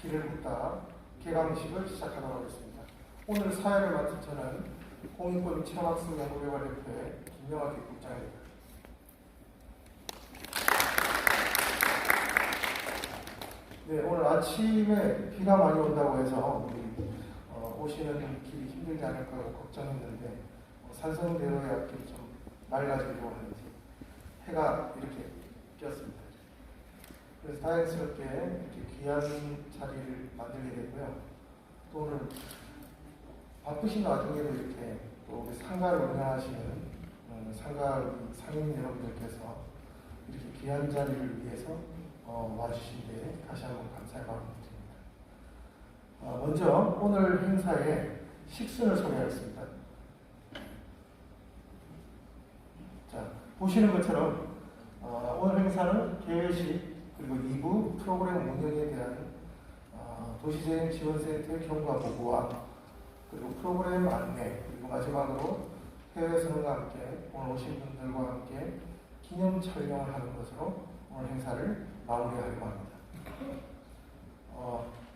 길을 묻다 개강식을 시작하도록 하겠습니다. 오늘 사회를 맡은 저는 공익법 체험학습 연구개발협회 김영학 국장입니다. 네, 오늘 아침에 비가 많이 온다고 해서 오시는 길이 힘들지 않을까 걱정했는데 산성대로의 앞길이 좀 맑아지고 하는지 해가 이렇게 꼈습니다. 그래서 다행스럽게 이렇게 귀한 자리를 만들게 되고요. 또 오늘 바쁘신 와중에도 이렇게 또 우리 상가를 운영하시는 상가 상인 여러분들께서 이렇게 귀한 자리를 위해서 와주신 데 다시 한번 감사의 마음을 드립니다. 먼저 오늘 행사의 식순을 소개하겠습니다. 자, 보시는 것처럼 오늘 행사는 개회식 그리고 2부 프로그램 운영에 대한 도시재생지원센터의 경과 보고와 그리고 프로그램 안내 그리고 마지막으로 해외 선언과 함께 오늘 오신 분들과 함께 기념 촬영을 하는 것으로 오늘 행사를 마무리하려고 합니다.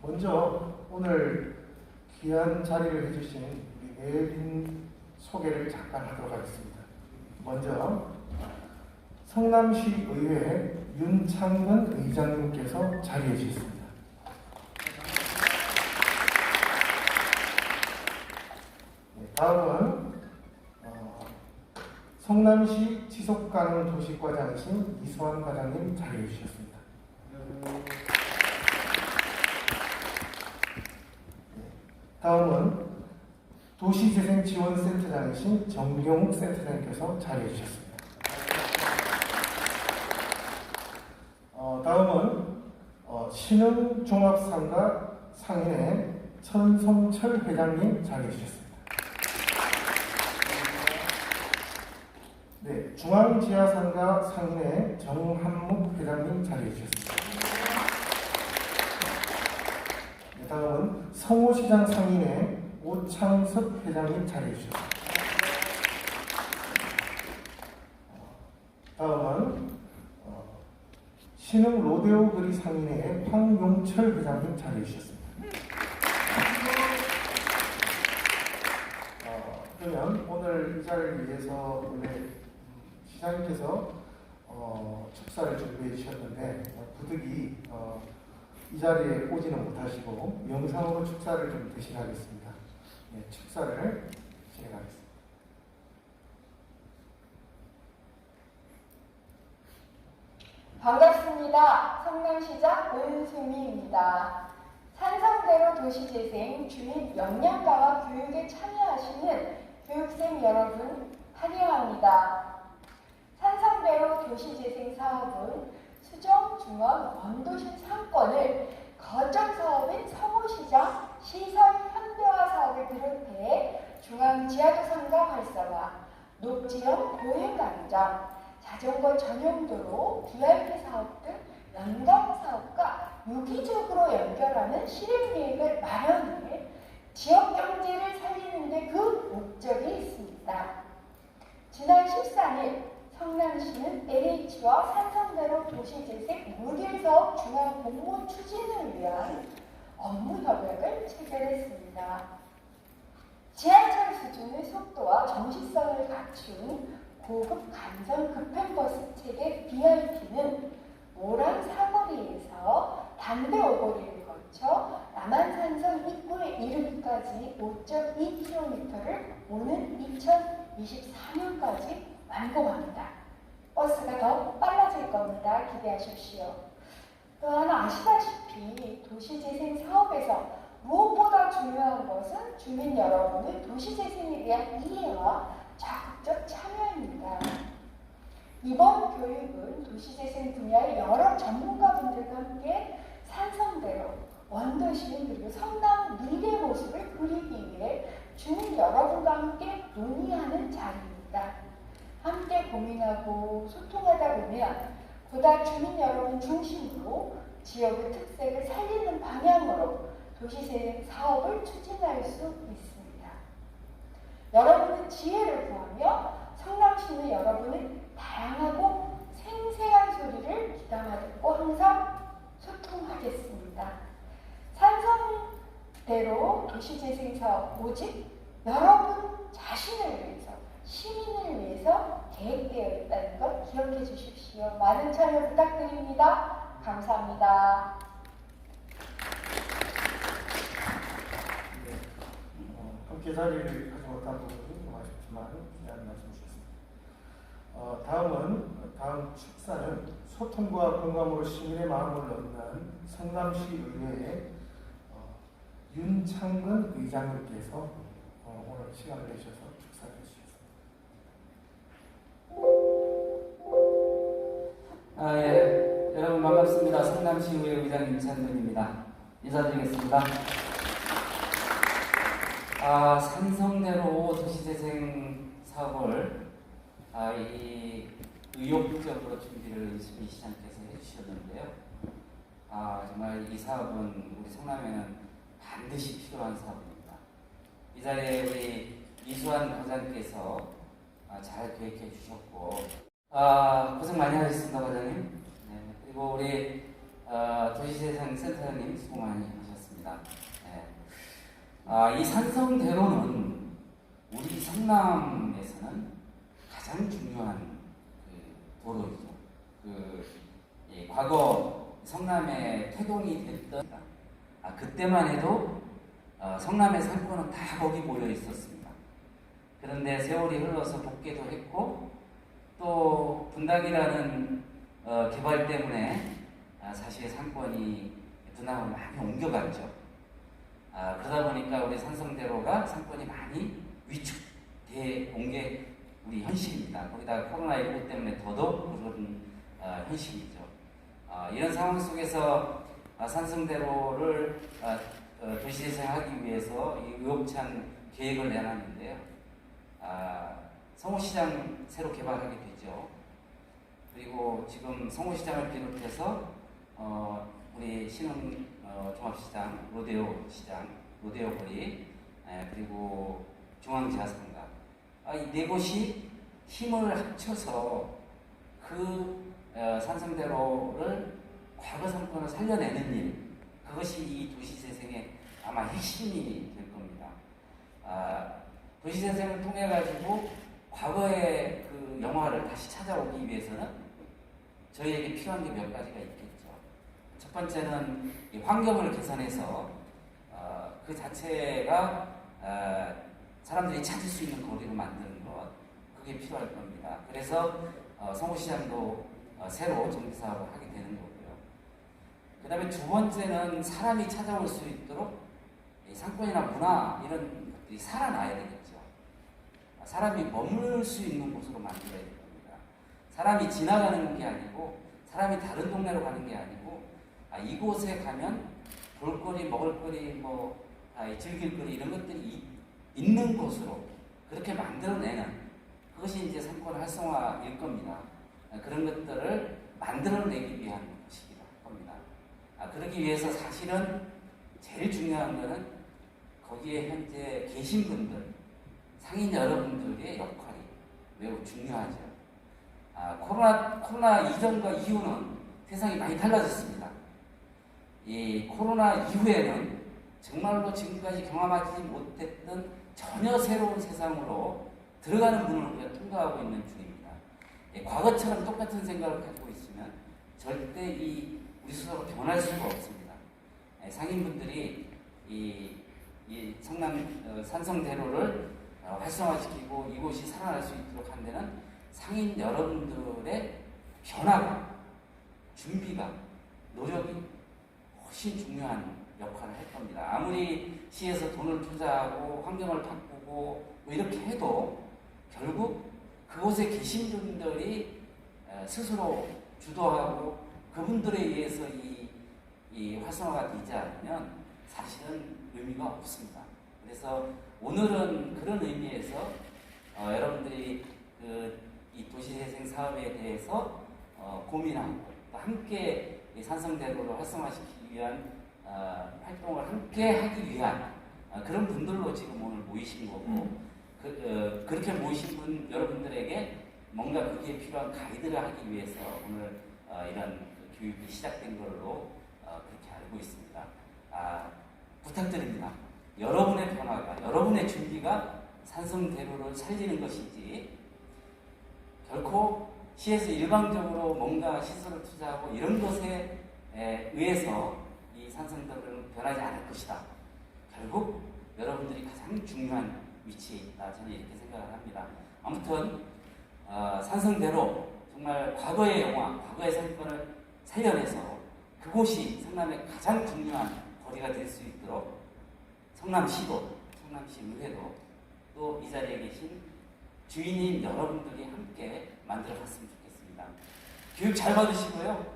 먼저 오늘 귀한 자리를 해주신 우리 내빈 소개를 잠깐 하도록 하겠습니다. 먼저 성남시 의회 윤창근 의장님께서 자리해 주셨습니다. 다음은 성남시 지속가능 도시과장이신 이수환 과장님 자리해 주셨습니다. 다음은 도시재생지원센터장이신 정경욱 센터장님께서 자리해 주셨습니다. 다음은 신흥종합상가 상인의 천성철 회장님 자리해 주셨습니다. 네, 중앙지하상가 상인의 정한묵 회장님 자리해 주셨습니다. 네, 다음은 성호시장 상인의 오창섭 회장님 자리해 주셨습니다. 다음은 신흥 로데오 거리 상인의 황용철 회장님 자리해 주셨습니다. 그러면 오늘 이 자리를 위해서 원래 시장님께서 축사를 준비해 주셨는데 부득이 이 자리에 오지는 못하시고 영상으로 축사를 좀 대신하겠습니다. 네, 축사를 진행하겠습니다. 반갑습니다. 성남시장 은수미입니다. 산성대로 도시재생 주민 역량 강화 교육에 참여하시는 교육생 여러분 환영합니다. 산성대로 도시재생 사업은 수정, 중원, 원도심 상권을 거점 사업인 성호시장 시설 현대화 사업을 비롯해 중앙 지하도 상가 활성화, 녹지형 보행광장, 자전거 전용도로, VIP 사업 등 연관 사업과 유기적으로 연결하는 실행계획을 마련해 지역 경제를 살리는 데 그 목적이 있습니다. 지난 13일 성남시는 LH와 산성대로 도시재생 모델사업 중앙 공모 추진을 위한 업무 협약을 체결했습니다. 지하철 수준의 속도와 정시성을 갖춘 고급 간선 급행버스 체계 BRT는 모란 사거리에서 반대 오거리를 거쳐 남한산성 입구에 이르기까지 5.2km를 오는 2024년까지 완공합니다. 버스가 더 빨라질 겁니다. 기대하십시오. 또한 아시다시피 도시재생 사업에서 무엇보다 중요한 것은 주민 여러분의 도시재생에 대한 이해와 적극적 참여입니다. 이번 교육은 도시재생 분야의 여러 전문가분들과 함께 산성대로, 원도심 그리고 성남 미래 모습을 그리기 위해 주민 여러분과 함께 논의하는 자리입니다. 함께 고민하고 소통하다 보면 보다 주민 여러분 중심으로 지역의 특색을 살리는 방향으로 도시재생 사업을 추진할 수 있습니다. 여러분의 지혜를 구하며 성남시는 여러분의 다양하고 생생한 소리를 귀담아 듣고 항상 소통하겠습니다. 대로 도시재생사업 오직 여러분 자신을 위해서, 시민을 위해서 계획되어 있다는 것 기억해 주십시오. 많은 참여 부탁드립니다. 감사합니다. 네, 함께 자리를 가지 못한 부분이 좀 아쉽지만 귀한 말씀 주셨습니다. 다음 축사는 소통과 공감으로 시민의 마음을 얻는 성남시 의회의 윤창근 의장님께서 오늘 시간을 내셔서 축사를 해주셨습니다. 예, 여러분 반갑습니다. 성남시의회 의장 윤창근입니다. 인사드리겠습니다. 산성대로 도시재생 사업을 이 의욕적으로 준비를 이수미 시장께서 해주셨는데요. 정말 이 사업은 우리 성남에는 반드시 필요한 사업입니다. 이 자리에 우리 이수환 과장께서 잘 계획해 주셨고, 고생 많이 하셨습니다, 과장님. 네, 그리고 우리 도시재생센터장님 수고 많이 하셨습니다. 네. 이 산성대로는 우리 성남에서는 가장 중요한 도로이죠. 과거 성남에 태동이 됐던 그때만 해도 성남의 상권은 다 거기 모여 있었습니다. 그런데 세월이 흘러서 복귀도 했고 또 분당이라는 개발 때문에 사실 상권이 분당으로 많이 옮겨갔죠. 그러다 보니까 우리 산성대로가 상권이 많이 위축돼 온 게 우리 현실입니다. 거기다가 코로나19 때문에 더더욱 그런 현실이죠. 이런 상황 속에서 산성대로를 도시재생하기 위해서 이 의욕찬 계획을 내놨는데요. 성호시장 새로 개발하게 되죠. 그리고 지금 성호시장을 비롯해서 우리 신흥 종합시장, 로데오 시장, 로데오 거리, 그리고 중앙지하상가, 이 네 곳이 힘을 합쳐서 그 산성대로를 과거 상권을 살려내는 일, 그것이 이 도시재생의 아마 핵심이 될 겁니다. 도시재생을 통해 가지고 과거의 그 영화를 다시 찾아오기 위해서는 저희에게 필요한 게 몇 가지가 있겠죠. 첫 번째는 이 환경을 개선해서 그 자체가 사람들이 찾을 수 있는 거리로 만드는 것, 그게 필요할 겁니다. 그래서 성호시장도 새로 정비사업을 하게 되는 거고요. 그 다음에 두 번째는 사람이 찾아올 수 있도록 상권이나 문화 이런 것들이 살아나야 되겠죠. 사람이 머물 수 있는 곳으로 만들어야 될 겁니다. 사람이 지나가는 게 아니고, 사람이 다른 동네로 가는 게 아니고, 이곳에 가면 볼거리, 먹을거리, 즐길거리 이런 것들이 있는 곳으로 그렇게 만들어내는, 그것이 이제 상권 활성화일 겁니다. 그런 것들을 만들어내기 위한 것이기도 할 겁니다. 그러기 위해서 사실은 제일 중요한 것은 거기에 현재 계신 분들, 상인 여러분들의 역할이 매우 중요하죠. 코로나 이전과 이후는 세상이 많이 달라졌습니다. 이 코로나 이후에는 정말로 지금까지 경험하지 못했던 전혀 새로운 세상으로 들어가는 문을 우리가 통과하고 있는 중입니다. 과거처럼 똑같은 생각을 가지고 있으면 절대 우리 스스로 변할 수가 없습니다. 상인분들이 이 성남 산성대로를 활성화시키고 이곳이 살아날 수 있도록 한 데는 상인 여러분들의 변화가, 준비가, 노력이 훨씬 중요한 역할을 할 겁니다. 아무리 시에서 돈을 투자하고 환경을 바꾸고 이렇게 해도 결국 그곳에 계신 분들이 스스로 주도하고 그분들에 의해서 이 활성화가 되지 않으면 사실은 의미가 없습니다. 그래서 오늘은 그런 의미에서 여러분들이 이 도시재생 사업에 대해서 고민하고 또 함께 이 산성대로를 활성화시키기 위한 활동을 함께 하기 위한 그런 분들로 지금 오늘 모이신 거고, 그렇게 모이신 분 여러분들에게 뭔가 그게 필요한 가이드를 하기 위해서 오늘 이런 교육이 시작된 걸로 그렇게 알고 있습니다. 부탁드립니다. 여러분의 변화가, 여러분의 준비가 산성대로를 살리는 것이지 결코 시에서 일방적으로 뭔가 시설을 투자하고 이런 것에 의해서 이 산성대로는 변하지 않을 것이다. 결국 여러분들이 가장 중요한 위치에 있다. 저는 이렇게 생각을 합니다. 아무튼 산성대로 정말 과거의 영화, 과거의 상권을 살려내서 그곳이 성남의 가장 중요한 거리가 될 수 있도록 성남시도, 성남시 의회도 또 이 자리에 계신 주인인 여러분들이 함께 만들어갔으면 좋겠습니다. 교육 잘 받으시고요.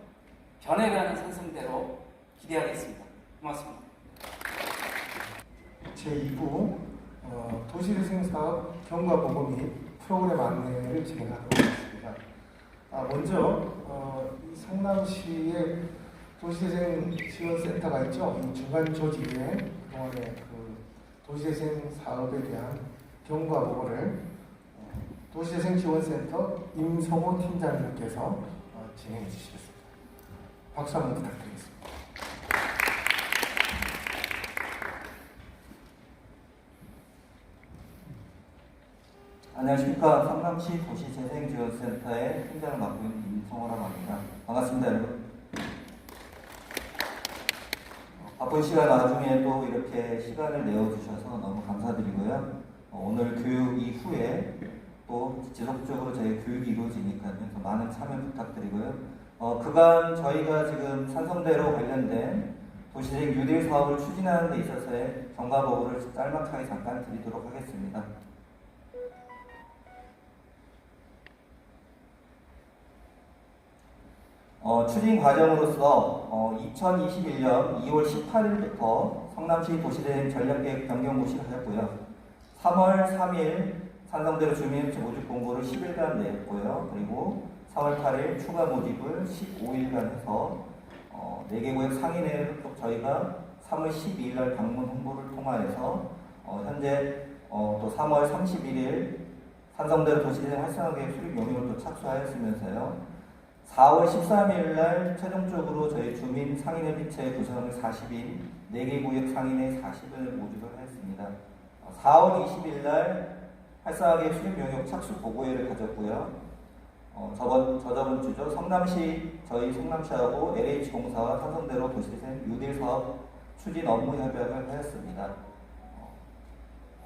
변해가는 산성대로 기대하겠습니다. 고맙습니다. 제2부 도시재생사업 경과보고 및 프로그램 안내를 진행하도록 하겠습니다. 먼저 이 성남시의 도시재생지원센터가 있죠. 이 중간 조직에 그동안의 그 도시재생 사업에 대한 경과보고를 도시재생지원센터 임성호 팀장님께서 진행해 주시겠습니다. 박수 한번 부탁드리겠습니다. 안녕하십니까. 성남시 도시재생지원센터의 팀장을 맡고 있는 임성호라고 합니다. 반갑습니다, 여러분. 바쁜 시간 와중에 또 이렇게 시간을 내어주셔서 너무 감사드리고요. 오늘 교육 이후에 또 지속적으로 저희 교육이 이루어지니까요. 더 많은 참여 부탁드리고요. 그간 저희가 지금 산성대로 관련된 도시재생 뉴딜 사업을 추진하는 데 있어서의 경과보고를 짤막하게 잠깐 드리도록 하겠습니다. 추진 과정으로서 2021년 2월 18일부터 성남시 도시재생 전략계획 변경 고시를 하였고요. 3월 3일 산성대로 주민협체 모집 공고를 10일간 내었고요. 그리고 4월 8일 추가 모집을 15일간 해서 4개 구역 상인회를 또 저희가 3월 12일 날 방문 홍보를 통하여서 현재 또 3월 31일 산성대로 도시재생 활성화계획 수립 용역을 또 착수하였으면서요. 4월 13일 날 최종적으로 저희 주민 상인회비체 구성을 40인, 4개 구역 상인회 40인을 모집을 하였습니다. 4월 20일 날 활성화계획 수립 용역 착수 보고회를 가졌고요. 저저번 주죠. 저희 성남시하고 LH공사와 산성대로 도시재생 뉴딜 사업 추진 업무 협약을 하였습니다.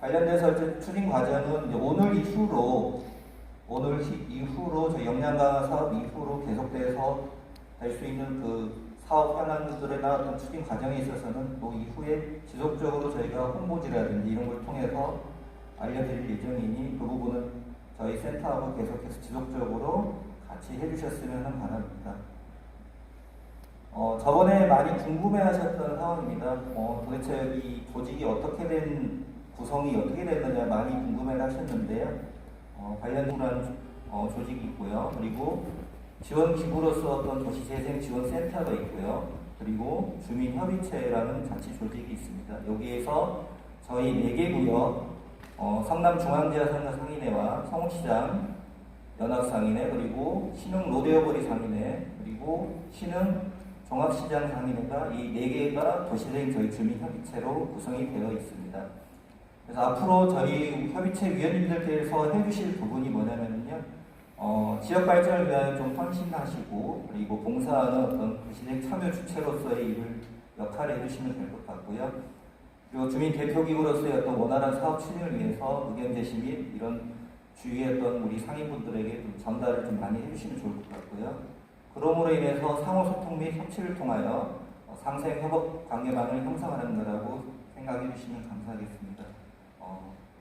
관련돼서 추진 과정은 오늘 이후로 저희 역량 강화 사업 이후로 계속돼서 될 수 있는 그 사업 현안들이나 어떤 추진 과정에 있어서는 또 이후에 지속적으로 저희가 홍보지라든지 이런 걸 통해서 알려드릴 예정이니 그 부분은 저희 센터하고 계속해서 지속적으로 같이 해주셨으면 바랍니다. 저번에 많이 궁금해하셨던 상황입니다. 도대체 이 조직이 어떻게 된 구성이 어떻게 됐느냐 많이 궁금해하셨는데요. 관련된 조직이 있고요. 그리고 지원기구로서 어떤 도시재생지원센터가 있고요. 그리고 주민협의체라는 자치 조직이 있습니다. 여기에서 저희 4개 구역 성남중앙지하상가 상인회와 성읍시장 연합상인회 그리고 신흥 롯데어버리 상인회 그리고 신흥 종합시장 상인회가 이 4개가 도시재생 저희 주민협의체로 구성이 되어 있습니다. 그래서 앞으로 저희 협의체 위원님들께서 해주실 부분이 뭐냐면요. 지역 발전을 위하여 좀 헌신하시고 그리고 봉사하는 어떤 도시재생 참여 주체로서의 일을 역할을 해주시면 될 것 같고요. 그리고 주민 대표기구로서의 어떤 원활한 사업 추진을 위해서 의견 제시 및 이런 주위의 어떤 우리 상인분들에게 좀 전달을 좀 많이 해주시면 좋을 것 같고요. 그러므로 인해서 상호 소통 및 협치를 통하여 상생 협업 관계망을 형성하는 거라고 생각해 주시면 감사하겠습니다.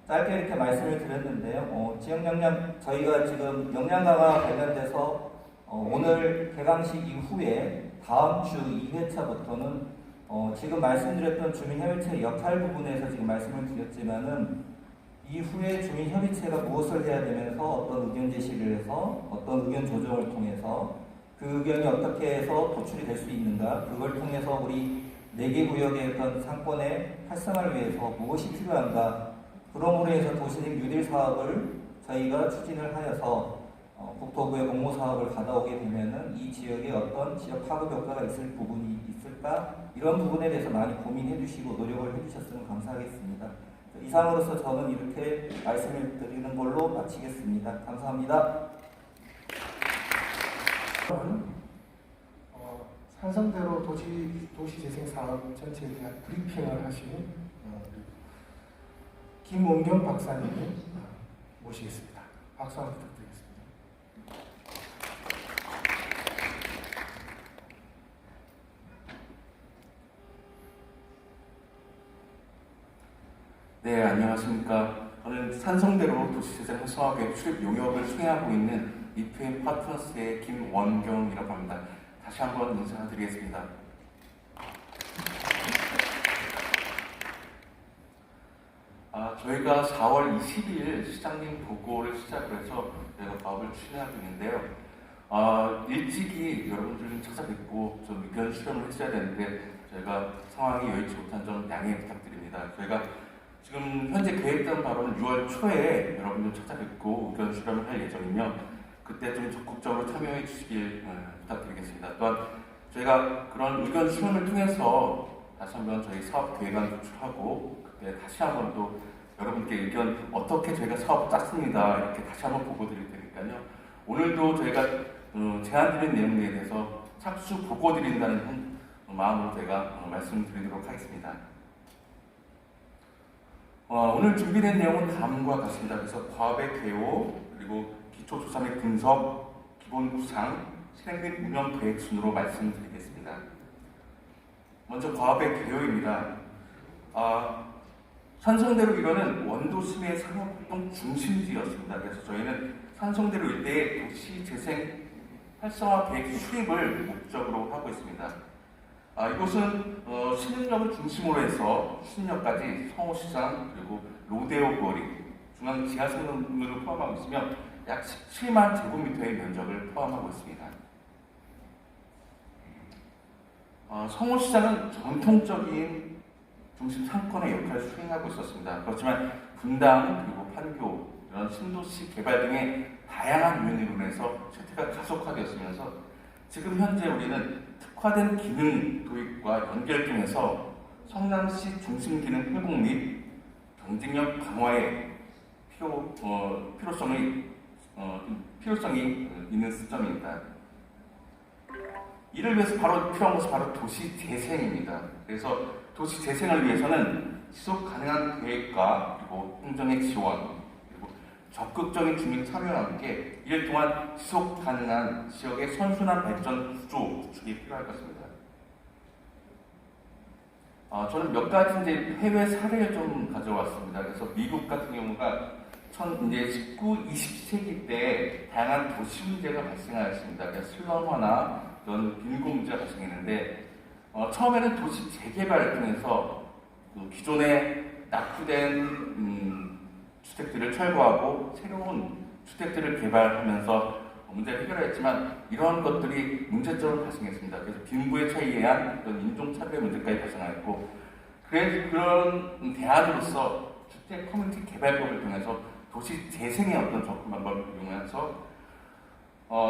짧게 이렇게 말씀을 드렸는데요. 지역 역량 저희가 지금 역량 강화 관련돼서 오늘 개강식 이후에 다음 주 2회차부터는 지금 말씀드렸던 주민협의체 역할 부분에서 지금 말씀을 드렸지만은 이후에 주민협의체가 무엇을 해야 되면서 어떤 의견 제시를 해서 어떤 의견 조정을 통해서 그 의견이 어떻게 해서 도출이 될 수 있는가 그걸 통해서 우리 4개 구역의 어떤 상권의 활성화를 위해서 무엇이 필요한가 그러므로 해서 도시재생 뉴딜 사업을 저희가 추진을 하여서 국토부의 공모 사업을 받아오게 되면은 이 지역에 어떤 지역 파급 효과가 있을 부분이 있을까, 이런 부분에 대해서 많이 고민해 주시고 노력을 해 주셨으면 감사하겠습니다. 이상으로서 저는 이렇게 말씀을 드리는 걸로 마치겠습니다. 감사합니다. 산성대로 도시재생사업 전체에 대한 브리핑을 하신 김원경 박사님 모시겠습니다. 박수 한번 부탁드리겠습니다. 네, 안녕하십니까. 저는 산성대로 도시재생 활성화계획 출입 용역을 수행하고 있는 이프엠 파트너스의 김원경이라고 합니다. 다시 한번 인사드리겠습니다. 저희가 4월 22일 시장님 보고를 시작으로 해서 저희가 사업을 추진하고 있는데요. 일찍이 여러분들 좀 찾아뵙고 좀 의견 수렴을 해줘야 되는데 저희가 상황이 여의치 못한 점 양해 부탁드립니다. 저희가 지금 현재 계획된 바로는 6월 초에 여러분들 찾아뵙고 의견 수렴을 할 예정이며 그때 좀 적극적으로 참여해 주시길 부탁드리겠습니다. 또한 저희가 그런 의견 수렴을 통해서 다시 한번 저희 사업 계획안 도출하고 그때 다시 한번 또 여러분께 의견 어떻게 저희가 사업 짰습니다. 이렇게 다시 한번 보고 드릴 테니까요. 오늘도 저희가 제안드린 내용에 대해서 착수 보고 드린다는 마음으로 제가 말씀드리도록 하겠습니다. 오늘 준비된 내용은 다음과 같습니다. 그래서 과업의 개요, 그리고 기초조사 및 분석, 기본 구상, 실행 및 운영 계획 순으로 말씀드리겠습니다. 먼저 과업의 개요입니다. 산성대로 일원은 원도심의 산업활동 중심지였습니다. 그래서 저희는 산성대로 일대의 도시재생 활성화 계획 수립을 목적으로 하고 있습니다. 이곳은 신림역을 중심으로 해서 신림역까지 성호시장 그리고 로데오 거리, 중앙 지하철로를 포함하고 있으며 약 17만 제곱미터의 면적을 포함하고 있습니다. 성호시장은 전통적인 중심 상권의 역할을 수행하고 있었습니다. 그렇지만 분당 그리고 판교 이런 신도시 개발 등의 다양한 요인으로 인해서 쇠퇴가 가속화되었으면서 지금 현재 우리는 특화된 기능 도입과 연결 통해서 성남시 중심 기능 회복 및 경쟁력 강화의 필요성이 있는 시점입니다. 이를 위해서 필요한 것이 바로 도시 재생입니다. 그래서 도시 재생을 위해서는 지속 가능한 계획과 그리고 행정의 지원 그리고 적극적인 주민 참여와 함께 이를 통한 지속 가능한 지역의 선순환 발전 구조 구축이 필요할 것입니다. 저는 몇 가지 이제 해외 사례를 좀 가져왔습니다. 그래서 미국 같은 경우가 이제 19, 20세기 때 다양한 도시 문제가 발생하였습니다. 그래서 슬럼화나 이런 빈곤 문제가 발생했는데 처음에는 도시 재개발을 통해서 기존에 낙후된 주택들을 철거하고 새로운 주택들을 개발하면서 문제를 해결했지만 이러한 것들이 문제점을 발생했습니다. 그래서 빈부의 차이에 의한 인종차별 문제까지 발생하였고 그런 대안으로서 주택 커뮤니티 개발법을 통해서 도시 재생의 어떤 접근 방법을 이용해서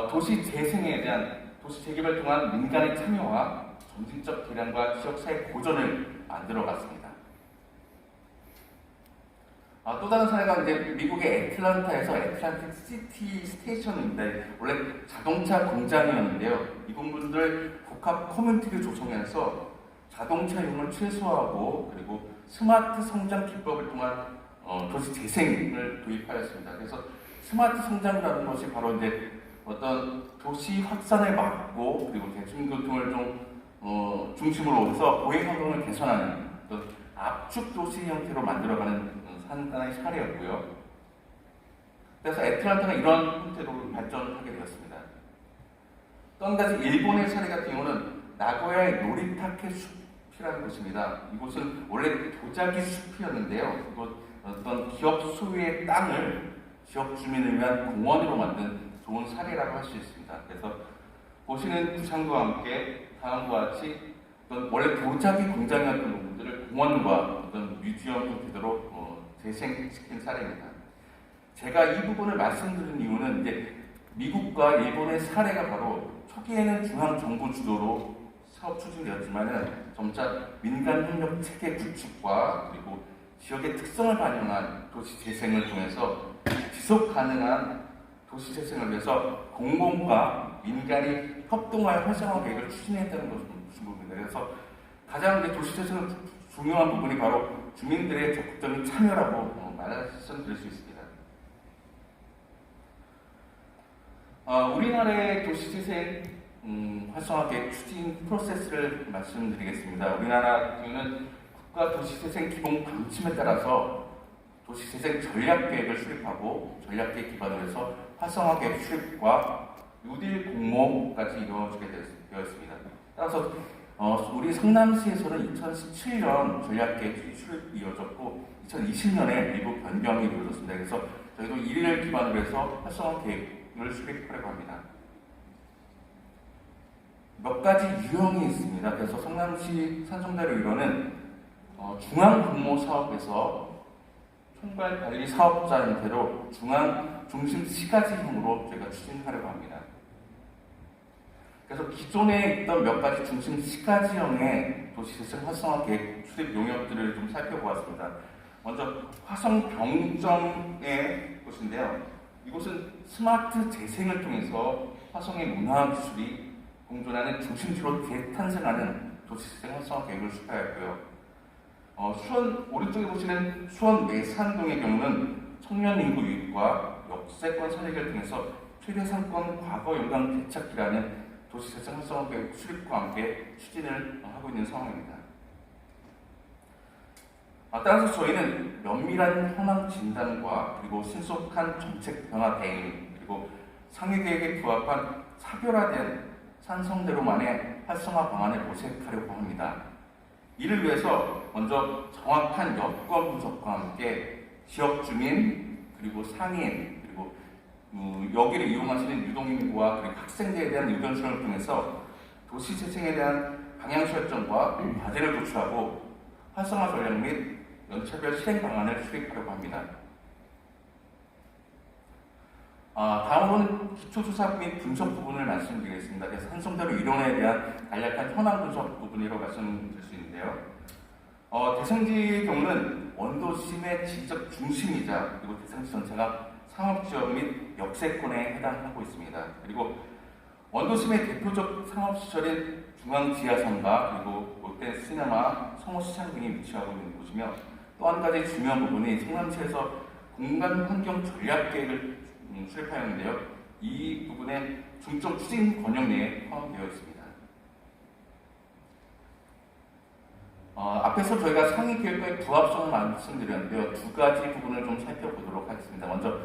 도시 재생에 대한 도시 재개발 통한 민간의 참여와 점진적 개량과 지역사회 고전을 만들어갔습니다. 또 다른 사례가 이제 미국의 애틀란타에서 애틀란틱 시티 스테이션입니다. 원래 자동차 공장이었는데요. 이분들 복합 커뮤니티를 조성해서 자동차용을 최소화하고 그리고 스마트 성장 기법을 통한 도시 재생을 도입하였습니다. 그래서 스마트 성장이라는 것이 바로 이제 어떤 도시 확산을 막고 그리고 대중교통을 좀 중심으로 해서 보행 환경을 개선하는 어떤 압축 도시 형태로 만들어가는 하나의 사례였고요. 그래서 애틀란타가 이런 형태로 발전하게 되었습니다. 또 한 가지 일본의 사례 같은 경우는 나고야의 노리타케 숲이라는 곳입니다. 이곳은 원래 도자기 숲이었는데요. 이곳 어떤 기업 소유의 땅을 지역 주민을 위한 공원으로 만든 좋은 사례라고 할 수 있습니다. 그래서 보시는 구상과 함께 다음과 같이 어떤 원래 도자기 공장이었던 부분들을 공원과 어떤 뮤지엄 형태로 재생시킨 사례입니다. 제가 이 부분을 말씀드린 이유는 이제 미국과 일본의 사례가 바로 초기에는 중앙정부 주도로 사업 추진되었지만은 점차 민간 협력 체계 구축과 그리고 지역의 특성을 반영한 도시 재생을 통해서 지속 가능한 도시 재생을 위해서 공공과 민간이 협동하여 활성화 계획을 추진했다는 것입니다. 그래서 가장 도시 재생의 중요한 부분이 바로 주민들의 적극적인 참여라고 말씀드릴 수 있습니다. 우리나라의 도시재생 활성화 계획 추진 프로세스를 말씀드리겠습니다. 우리나라 경우는 국가 도시재생 기본 방침에 따라서 도시재생 전략 계획을 수립하고 전략 계획 기반으로 해서 활성화 계획 수립과 뉴딜 공모까지 이루어지게 되어 있습니다. 따라서 우리 성남시에서는 2017년 전략 계획 수립이 이루어졌고 2020년에 일부 변경이 이루어졌습니다. 그래서 저희도 1위를 기반으로 해서 활성화 계획을 수립하려고 합니다. 몇 가지 유형이 있습니다. 그래서 성남시 산성대로 1호는 중앙공모 사업에서 총괄 관리 사업자 형태로 중앙 중심 시가지형으로 저희가 추진하려고 합니다. 그래서 기존에 있던 몇 가지 중심 시가지형의 도시재생 활성화 계획 수립 용역들을 좀 살펴보았습니다. 먼저 화성병점의 곳인데요. 이곳은 스마트 재생을 통해서 화성의 문화 기술이 공존하는 중심지로 재탄생하는 도시재생 활성화 계획을 수립하였고요. 수원 오른쪽에 보시는 수원 매산동의 경우는 청년 인구 유입과 역세권 선택을 통해서 최대 상권 과거 영광 되찾기라는 도시재생 활성화 계획 수립과 함께 추진을 하고 있는 상황입니다. 따라서 저희는 면밀한 현황 진단과 그리고 신속한 정책 변화 대응 그리고 상위 계획에 부합한 차별화된 산성대로만의 활성화 방안을 모색하려고 합니다. 이를 위해서 먼저 정확한 여건 분석과 함께 지역 주민 그리고 상인 그리고 여기를 이용하시는 유동인구와 그리고 학생들에 대한 의견 수렴을 통해서 도시 재생에 대한 방향 설정과 과제를 도출하고 활성화 전략 및 연차별 실행 방안을 수립하려고 합니다. 다음으로는 기초조사 및 분석 부분을 말씀드리겠습니다. 그래서 산성대로 이론에 대한 간략한 현황 분석 부분이라고 말씀드릴 수 있는데요. 대성지의 경우는 원도심의 지적 중심이자 그리고 대성지 전체가 상업지역 및 역세권에 해당하고 있습니다. 그리고 원도심의 대표적 상업시설인 중앙지하상가 그리고 롯데 시네마, 성호시장 등이 위치하고 있는 곳이며 또 한 가지 중요한 부분이 성남시에서 공간 환경 전략 계획을 수립하였는데요. 이 부분에 중점 추진 권역 내에 포함되어 있습니다. 앞에서 저희가 상위 계획과의 부합성을 말씀드렸는데요. 두 가지 부분을 좀 살펴보도록 하겠습니다. 먼저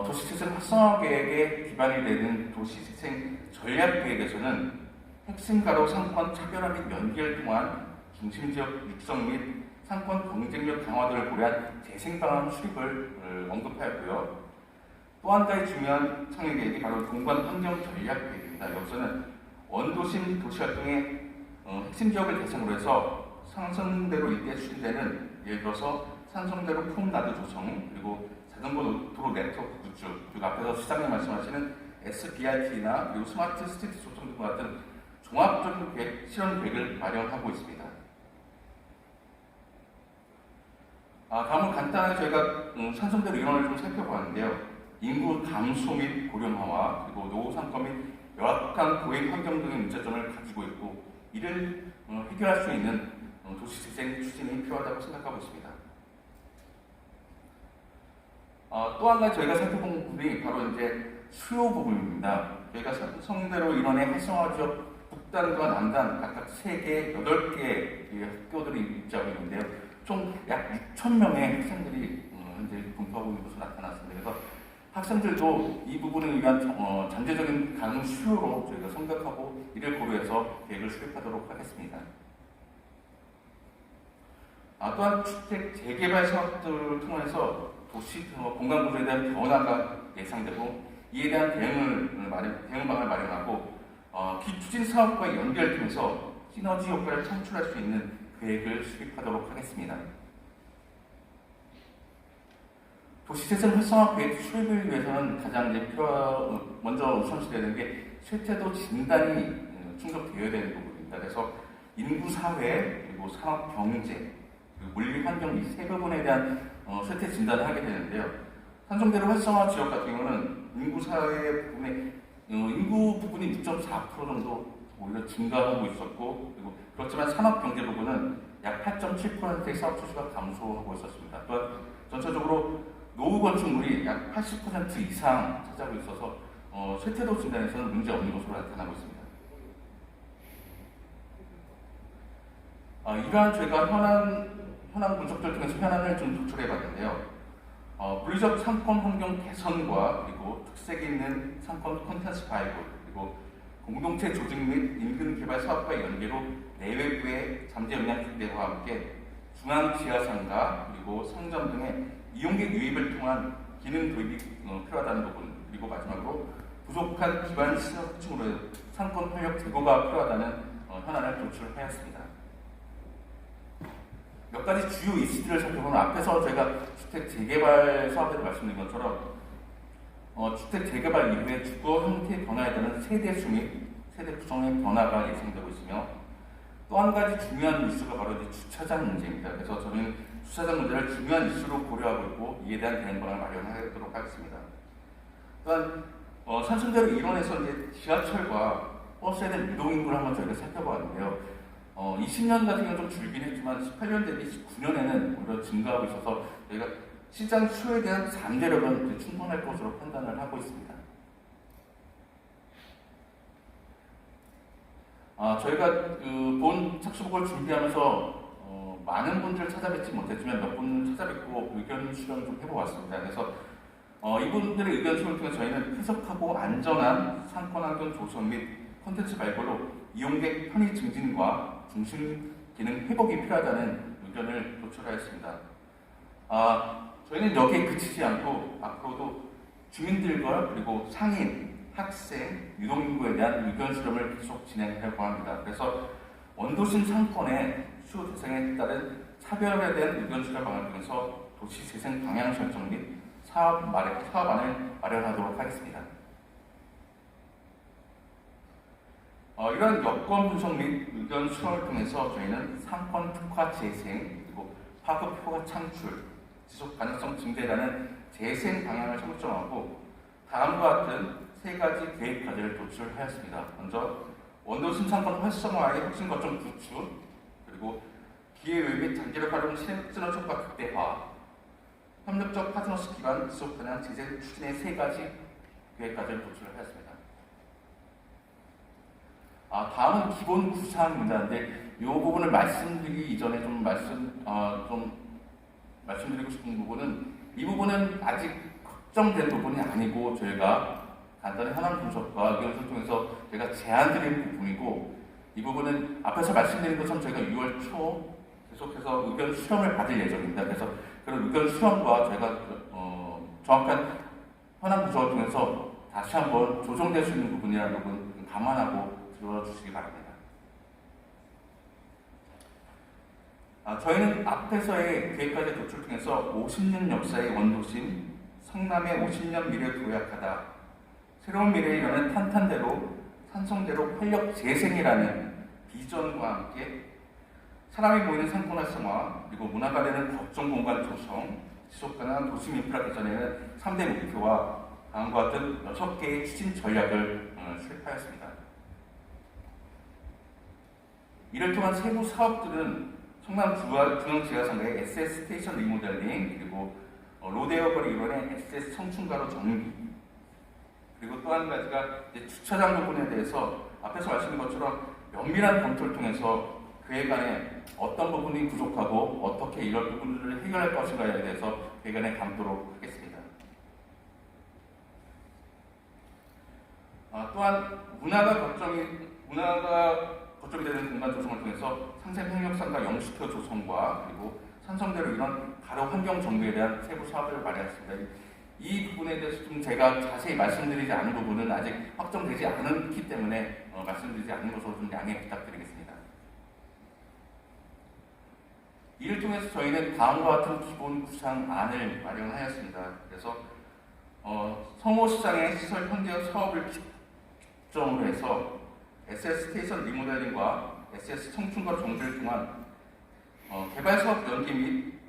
도시재생 활성화 계획에 기반이 되는 도시재생 전략 계획에서는 핵심 가로 상권 차별화 및 연계를 통한 중심지역 육성 및 상권 경쟁력 강화 등을 고려한 재생 방안 수립을 언급하였고요. 또 한 가지 중요한 상위 계획이 바로 공간 환경 전략 계획입니다. 여기서는 원도심 도시활동의 핵심 지역을 대상으로 해서 산성대로 일대에 추진되는 예를 들어서 산성대로 폼나드 조성 그리고 자전거 도로 네트워크 구축 그리고 앞에서 시장님 말씀하시는 SBRT나 그리고 스마트 스트리트 조성 등과 같은 종합적인 계획, 실현 계획을 마련하고 있습니다. 다음은 간단하게 저희가 산성대로 이론을 좀 살펴보았는데요. 인구 감소 및 고령화와 그리고 노후 상권 및 열악한 고액 환경 등의 문제점을 가지고 있고 이를 해결할 수 있는 도시재생 추진이 필요하다고 생각하고 있습니다. 또 한 가지 저희가 살펴본 부분이 바로 이제 수요 부분입니다. 저희가 성대로 이론의 활성화 지역 북단과 남단 각각 3개, 8개 학교들이 입지하고 있는데요. 총 약 6,000명의 학생들이 현재 분포하고 있는 것으로 나타났습니다. 그래서 학생들도 이 부분을 위한 잠재적인 가능 수요로 저희가 생각하고 이를 고려해서 계획을 수립하도록 하겠습니다. 또한 주택 재개발 사업들을 통해서 도시 공간 구조에 대한 변화가 예상되고 이에 대한 대응 방안을 마련하고 기추진 사업과의 연계를 통해서 시너지 효과를 창출할 수 있는 계획을 수립하도록 하겠습니다. 도시재생 활성화 계획 수립을 위해서는 가장 이제 먼저 우선시돼야 되는 게 쇠퇴도 진단이 충족되어야 되는 부분입니다. 그래서 인구 사회, 그리고 산업 경제, 그리고 물리 환경 이 세 부분에 대한 쇠퇴 진단을 하게 되는데요. 산성대로 활성화 지역 같은 경우는 인구 사회 부분에 인구 부분이 6.4% 정도 오히려 증가하고 있었고, 그리고 그렇지만 산업 경제 부분은 약 8.7%의 사업 수주가 감소하고 있었습니다. 또한 전체적으로 노후 건축물이 약 80% 이상 차지하고 있어서 쇠퇴도 진단에서는 문제 없는 것으로 나타나고 있습니다. 이러한 저희가 현안 분석들 통해서 현안을 좀 도출해 봤는데요. 물리적 상권 환경 개선과 그리고 특색이 있는 상권 콘텐츠 발굴, 그리고 공동체 조직 및 인근 개발 사업과의 연계로 내외부의 잠재 역량 확대와 함께 중앙 지하상가 그리고 상점 등의 이용객 유입을 통한 기능 도입이 필요하다는 부분, 그리고 마지막으로 부족한 기반 시설 확충으로 상권 활력 제고가 필요하다는 현안을 도출하였습니다. 몇 가지 주요 이슈들을 살펴보면 앞에서 제가 주택 재개발 사업에서 말씀드린 것처럼 주택 재개발 이후에 주거 형태의 변화에 따른 세대 수 및 세대 구성의 변화가 예상되고 있으며, 또 한 가지 중요한 이슈가 바로 이제 주차장 문제입니다. 그래서 저희는 주차장 문제를 중요한 이슈로 고려하고 있고 이에 대한 대응방안을 마련하도록 하겠습니다. 또한 산성대로 일원에서 이제 지하철과 버스에 대한 유동인구를 한번 저희가 살펴보았는데요. 20년 같은 경우는 좀 줄긴 했지만 18년 대비 19년에는 오히려 증가하고 있어서 저희가 시장 수요에 대한 잠재력은 충분할 것으로 판단을 하고 있습니다. 저희가 본 착수복을 준비하면서 많은 분들 찾아뵙지 못했지만 몇 분 찾아뵙고 의견 수렴 좀 해보았습니다. 그래서 이분들의 의견 수렴을 통해 저희는 쾌적하고 안전한 상권환경 조성 및 콘텐츠 발굴로 이용객 편의 증진과 중심 기능 회복이 필요하다는 의견을 도출하였습니다. 저희는 여기에 그치지 않고 앞으로도 주민들과 그리고 상인, 학생, 유동인구에 대한 의견 수렴을 계속 진행하려고 합니다. 그래서 원도심 상권의 수요 대상에 따른 차별에 대한 의견 수렴 방안을 통해서 도시 재생 방향 설정 및 사업안을 마련하도록 하겠습니다. 이런 여건 분석 및 의견 수렴을 통해서 저희는 상권 특화 재생, 그리고 파급 효과 창출, 지속 가능성 증대라는 재생 방향을 설정하고 다음과 같은 세 가지 계획 과제를 도출하였습니다. 먼저 원도심 상권 활성화의 혁신 거점 구축, 그리고 기회외 및 장기적 활용 시너지 효과 극대화, 협력적 파트너십 기반 지속 가능 재생 추진의 세 가지 계획 과제를 도출하였습니다. 다음은 기본 구상입니다. 근데 이 부분을 말씀드리기 이전에 좀 말씀드리고 싶은 부분은, 이 부분은 아직 확정된 부분이 아니고 저희가 간단히 현안 분석과 의견을 통해서 제가 제안드린 부분이고, 이 부분은 앞에서 말씀드린 것처럼 저희가 6월 초 계속해서 의견 수렴을 받을 예정입니다. 그래서 그런 의견 수렴과 저희가 정확한 현안 분석을 통해서 다시 한번 조정될 수 있는 부분이라는 부분 감안하고 들어주시기 바랍니다. 저희는 앞에서의 계획까지 도출 통해서 50년 역사의 원도심, 성남의 50년 미래를 도약하다, 새로운 미래에 이르는 탄탄대로, 산성대로 활력 재생이라는 비전과 함께 사람이 모이는 상권 활성화, 그리고 문화가 되는 거점 공간 조성, 지속가능한 도심 인프라 개선에는 3대 목표와 다음과 같은 6개의 추진 전략을 수립하였습니다. 이를 통한 세부 사업들은 성남 중앙지하상가의 SS 스테이션 리모델링, 그리고 로데오 거리 일원의 SS 청춘가로 정비, 그리고 또 한 가지가 주차장 부분에 대해서 앞에서 말씀드린 것처럼 면밀한 검토를 통해서 계획 안에 어떤 부분이 부족하고 어떻게 이런 부분들을 해결할 것인가에 대해서 계획 안에 담도록 하겠습니다. 또한 문화가 거점이 되는 공간 조성을 통해서 상생 협력상가 영수표 조성과 그리고 산성대로 이런 가로 환경 정비에 대한 세부 사업을 마련했습니다. 이 부분에 대해서 좀 제가 자세히 말씀드리지 않은 부분은 아직 확정되지 않기 때문에 말씀드리지 않는 것으로 좀 양해 부탁드리겠습니다. 이를 통해서 저희는 다음과 같은 기본 구상안을 마련하였습니다. 그래서 성호시장의 시설 현대화 사업을 기점으로 해서 SS 스테이션 리모델링과 SS 청춘과 정비를 통한 개발 사업 연계 및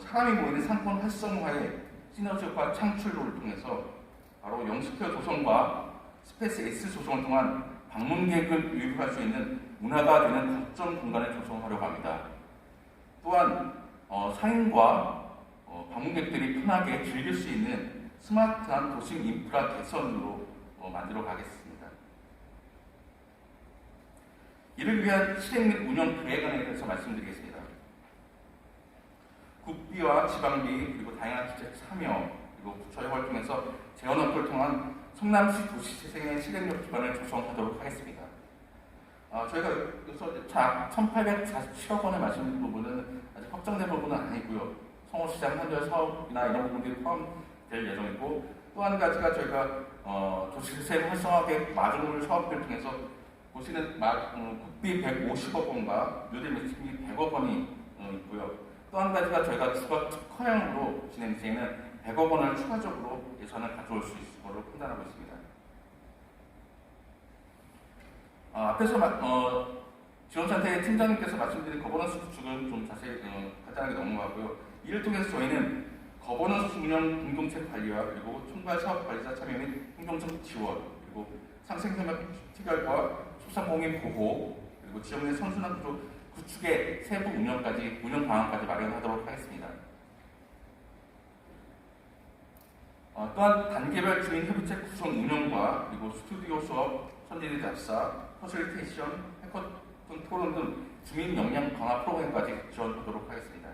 사람이 모이는 상권 활성화의 시너지 효과 창출을 통해서 바로 영스퀘어 조성과 스페이스 S 조성을 통한 방문객을 유입할 수 있는 문화가 되는 거점 공간을 조성하려고 합니다. 또한 상인과 방문객들이 편하게 즐길 수 있는 스마트한 도심 인프라 개선으로 만들어 가겠습니다. 이를 위한 실행 및 운영 계획안에 대해서 말씀드리겠습니다. 국비와 지방비 그리고 다양한 기재 참여 그리고 부처의 활동에서 재원업을 통한 성남시 도시재생의 실행력 기반을 조성하도록 하겠습니다. 저희가 여기서 1,847억 원을 말씀드린 부분은 아직 확정된 부분은 아니고요. 성호시장 현대 사업이나 이런 부분들이 포함될 예정이고 또 한 가지가 저희가 도시재생 활성화 계획 마중물 사업을 통해서 보시는 국비 150억 원과 뉴딜 매칭비 100억 원이 있고요. 또 한 가지가 저희가 주거 특화형으로 진행 중에는 100억 원을 추가적으로 예산을 가져올 수 있을 것으로 판단하고 있습니다. 앞에서 지원센터의 팀장님께서 말씀드린 거버넌스 구축은 좀 자세히 간단하게 넘어가고요. 이를 통해서 저희는 거버넌스 운영 공동체 관리와 그리고 총괄 사업 관리자 참여 및 행정적 지원 그리고 상생협력 특별과 소상공인 보호 그리고 지역 내 선순환 구조 구축의 세부 운영 방안까지 마련하도록 하겠습니다. 또한 단계별 주민협의체 구성 운영과 그리고 스튜디오 수업, 선진의 답사, 퍼실리테이션, 해커톤 토론 등 주민 역량 강화 프로그램까지 지원하도록 하겠습니다.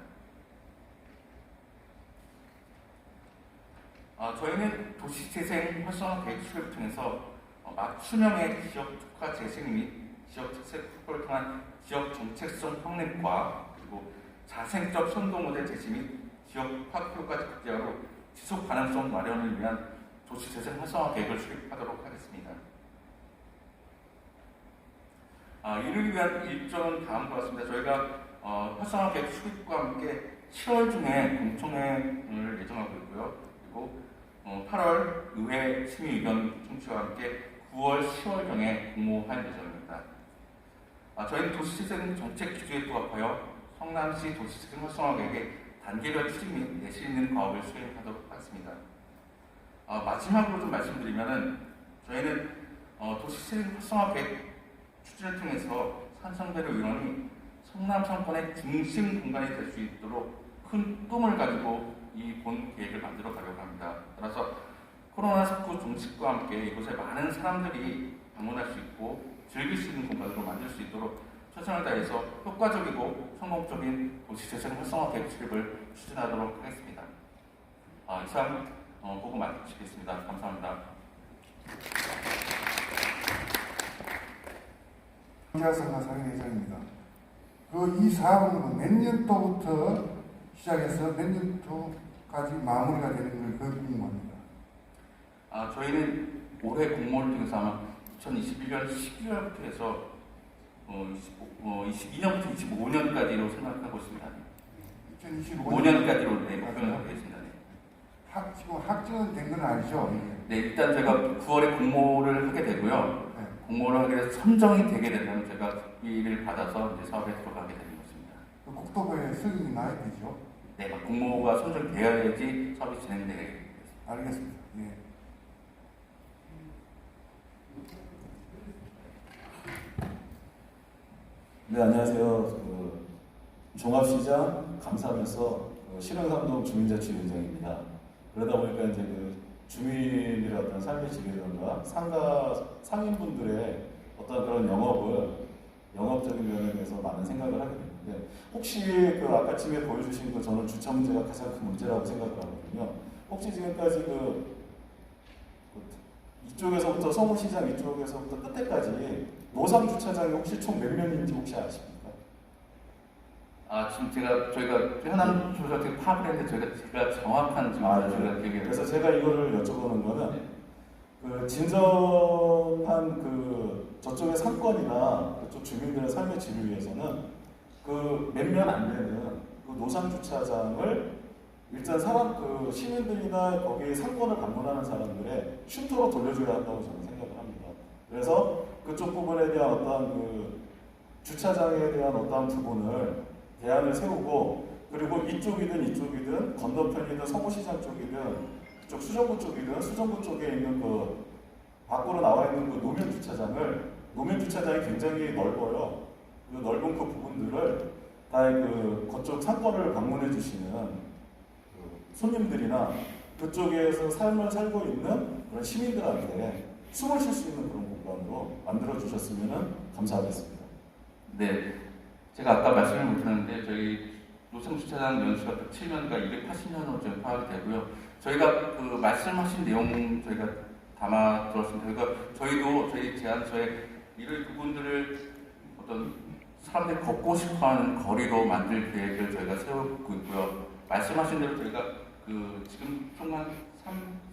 저희는 도시재생 활성화 계획 수립을 통해서 맞춤형의 지역 특화 재생 및 지역 특색 확보를 통한 지역 정책성 확립과 그리고 자생적 선도 모델 제시 및 지역 확 효과까지 극대화로 지속 가능성 마련을 위한 도시재생 활성화 계획을 수립하도록 하겠습니다. 이를 위한 일정은 다음과 같습니다. 저희가 활성화 계획 수립과 함께 7월 중에 공청회를 예정하고 있고요. 그리고 8월 의회 심의 의견 청취와 함께 9월, 10월경에 공모할 예정입니다. 저희는 도시재생 정책 기조에 부합하여 성남시 도시재생 활성화 계획의 단계별 추진 및 내실 있는 과업을 수행하도록 하겠습니다. 마지막으로 좀 말씀드리면은 저희는 도시재생 활성화 계획 추진을 통해서 산성대로 의원이 성남 상권의 중심 공간이 될 수 있도록 큰 꿈을 가지고 이 본 계획을 만들어 가려고 합니다. 따라서 코로나19 종식과 함께 이곳에 많은 사람들이 방문할 수 있고 즐길 수 있는 공간으로 만들 수 있도록 최선을 다해서 효과적이고 성공적인 도시재생 활성화 계획 수립을 추진하도록 하겠습니다. 이상 보고 마치겠습니다. 감사합니다. 지하상가 상임회장입니다. 이 사업은 몇 년도부터 시작해서 몇 년도까지 마무리가 되는 걸 궁금합니다. 저희는 올해 공모를 통해서 아마 2021년 12월부터 해서 22년부터 25년까지로 생각하고 있습니다. 2025년까지로 목표를 하고 있습니다. 지금 확정은 된 건 아니죠? 네, 일단 제가 9월에 공모를 하게 되고요. 네. 공모를 하게 돼서 선정이 되게 되면 제가 국비를 받아서 이제 사업에 들어가게 되는 것입니다. 국토부에 승인이 나야 되죠? 네, 공모가 선정되어야지 사업이 진행되게 되겠습니다. 알겠습니다. 예. 네, 안녕하세요. 종합시장 감사하면서 실흥삼동 주민자치위원장입니다. 그러다 보니까 이제 주민들의 어떤 삶의 질이라든가 상인분들의 어떤 그런 영업적인 면에서 많은 생각을 하게 되는데, 혹시 아까쯤에 보여주신 저는 주차 문제가 가장 큰 문제라고 생각을 하거든요. 혹시 지금까지 이쪽에서부터 서울시장 이쪽에서부터 끝에까지 노상 주차장이 혹시 총 몇 면인지 혹시 아십니까? 지금 저희가 현황 조사 되게 파악을 했는데 제가 정확한 저희가 기억이 그래서 제가 이거를 여쭤보는 거는 진정한 저쪽의 상권이나 그쪽 주민들의 삶의 질을 위해서는 그 몇몇 안 되는 그 노상 주차장을 일단 시민들이나 거기에 상권을 방문하는 사람들의 쉼터로 돌려줘야 한다고 저는 생각을 합니다. 그래서 그쪽 부분에 대한 어떠한 그 주차장에 대한 어떠한 부분을 대안을 세우고, 그리고 이쪽이든 건너편이든 서구시장 쪽이든 그쪽 수정구 쪽에 있는 그 밖으로 나와 있는 그 노면 주차장이 굉장히 넓어요. 그 넓은 그 부분들을 다 그쪽 상권을 방문해 주시는 그 손님들이나 그쪽에서 삶을 살고 있는 그런 시민들한테 숨을 쉴 수 있는 그런 공간으로 만들어 주셨으면 감사하겠습니다. 네, 제가 아까 말씀을 못했는데 저희 노상주차장 연수가 107년과 280년으로 지금 파악이 되고요. 저희가 그 말씀하신 내용 저희가 담아 들었습니다. 그러니까 저희 제안서에 이런 부분들을 어떤 사람들이 걷고 싶어하는 거리로 만들 계획을 저희가 세우고 있고요. 말씀하신 대로 저희가 그 지금 총 한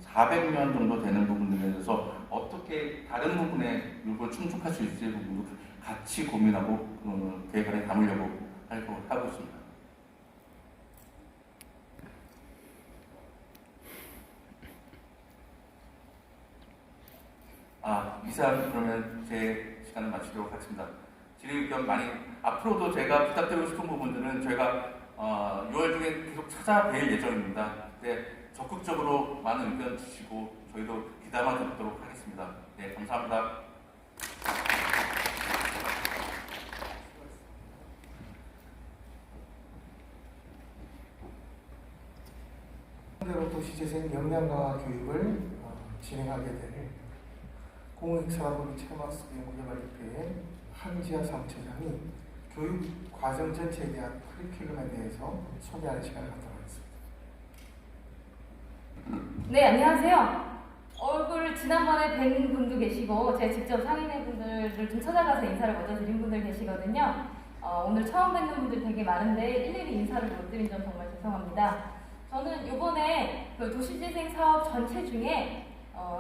400명 정도 되는 부분들에 대해서 어떻게 다른 부분에 이걸 충족할 수 있을지 부분도 같이 고민하고 계획 안에 담으려고 하고 있습니다. 이상 그러면 제 시간을 마치도록 하겠습니다. 질의 의견 많이 앞으로도 제가 부탁드리고 싶은 부분들은 저희가 6월 중에 계속 찾아뵐 예정입니다. 그때 적극적으로 많은 의견 주시고 저희도 귀담아 듣도록 하겠습니다. 네, 감사합니다. 대로 도시재생 역량 강화 교육을 진행하게 될 공익사업부 체험학습 연구개발협회의 한지아 사무처장이 교육 과정 전체에 대한 커리큘럼에 대해서 소개하는 시간을 갖도록 하겠습니다. 네, 안녕하세요. 얼굴 지난번에 뵌 분도 계시고 제가 직접 상인회 분들을 좀 찾아가서 인사를 먼저 드린 분들 계시거든요. 오늘 처음 뵙는 분들 되게 많은데 일일이 인사를 못 드린 점 정말 죄송합니다. 저는 이번에 그 도시재생 사업 전체 중에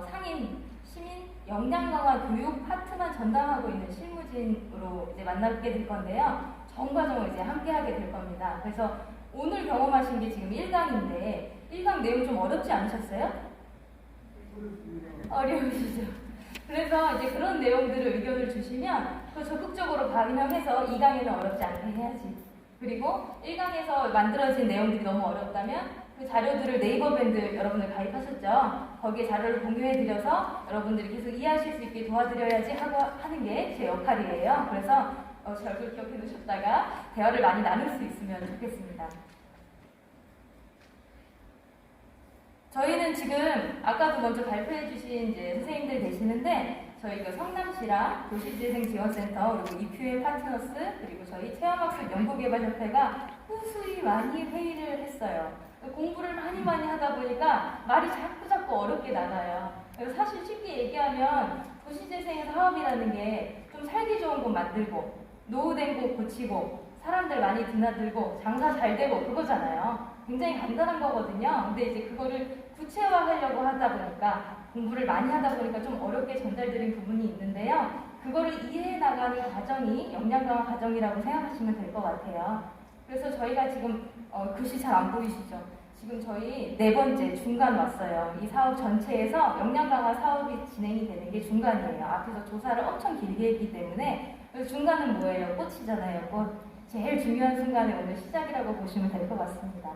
상인, 시민, 역량 강화 교육 파트만 전담하고 있는 실무진으로 이제 만나게 될 건데요. 전 과정을 이제 함께 하게 될 겁니다. 그래서 오늘 경험하신 게 지금 1강인데 1강 내용 좀 어렵지 않으셨어요? 어려우시죠? 그래서 이제 그런 내용들을 의견을 주시면 그 적극적으로 반영해서 2강에는 어렵지 않게 해야지. 그리고 1강에서 만들어진 내용들이 너무 어렵다면 그 자료들을 네이버 밴드 여러분들 가입하셨죠? 거기에 자료를 공유해드려서 여러분들이 계속 이해하실 수 있게 도와드려야지 하고 하는 게 제 역할이에요. 그래서 제 얼굴 기억해 두셨다가 대화를 많이 나눌 수 있으면 좋겠습니다. 저희는 지금 아까도 먼저 발표해 주신 이제 선생님들 계시는데 저희 그 성남시랑 도시재생지원센터 그리고 이퓨엘 파트너스 그리고 저희 체험학습 연구개발협회가 꾸준히 많이 회의를 했어요. 공부를 많이 하다 보니까 말이 자꾸 어렵게 나가요. 사실 쉽게 얘기하면 도시재생 사업이라는 게 좀 살기 좋은 곳 만들고 노후된 곳 고치고 사람들 많이 드나들고 장사 잘 되고 그거잖아요. 굉장히 간단한 거거든요. 근데 이제 그거를 구체화하려고 하다 보니까 공부를 많이 하다 보니까 좀 어렵게 전달드린 부분이 있는데요. 그거를 이해해 나가는 과정이 역량 강화 과정이라고 생각하시면 될 것 같아요. 그래서 저희가 지금 글씨 잘 안 보이시죠? 지금 저희 4번째 중간 왔어요. 이 사업 전체에서 역량 강화 사업이 진행이 되는 게 중간이에요. 앞에서 조사를 엄청 길게 했기 때문에 그래서 중간은 뭐예요? 꽃이잖아요. 꽃. 제일 중요한 순간에 오늘 시작이라고 보시면 될 것 같습니다.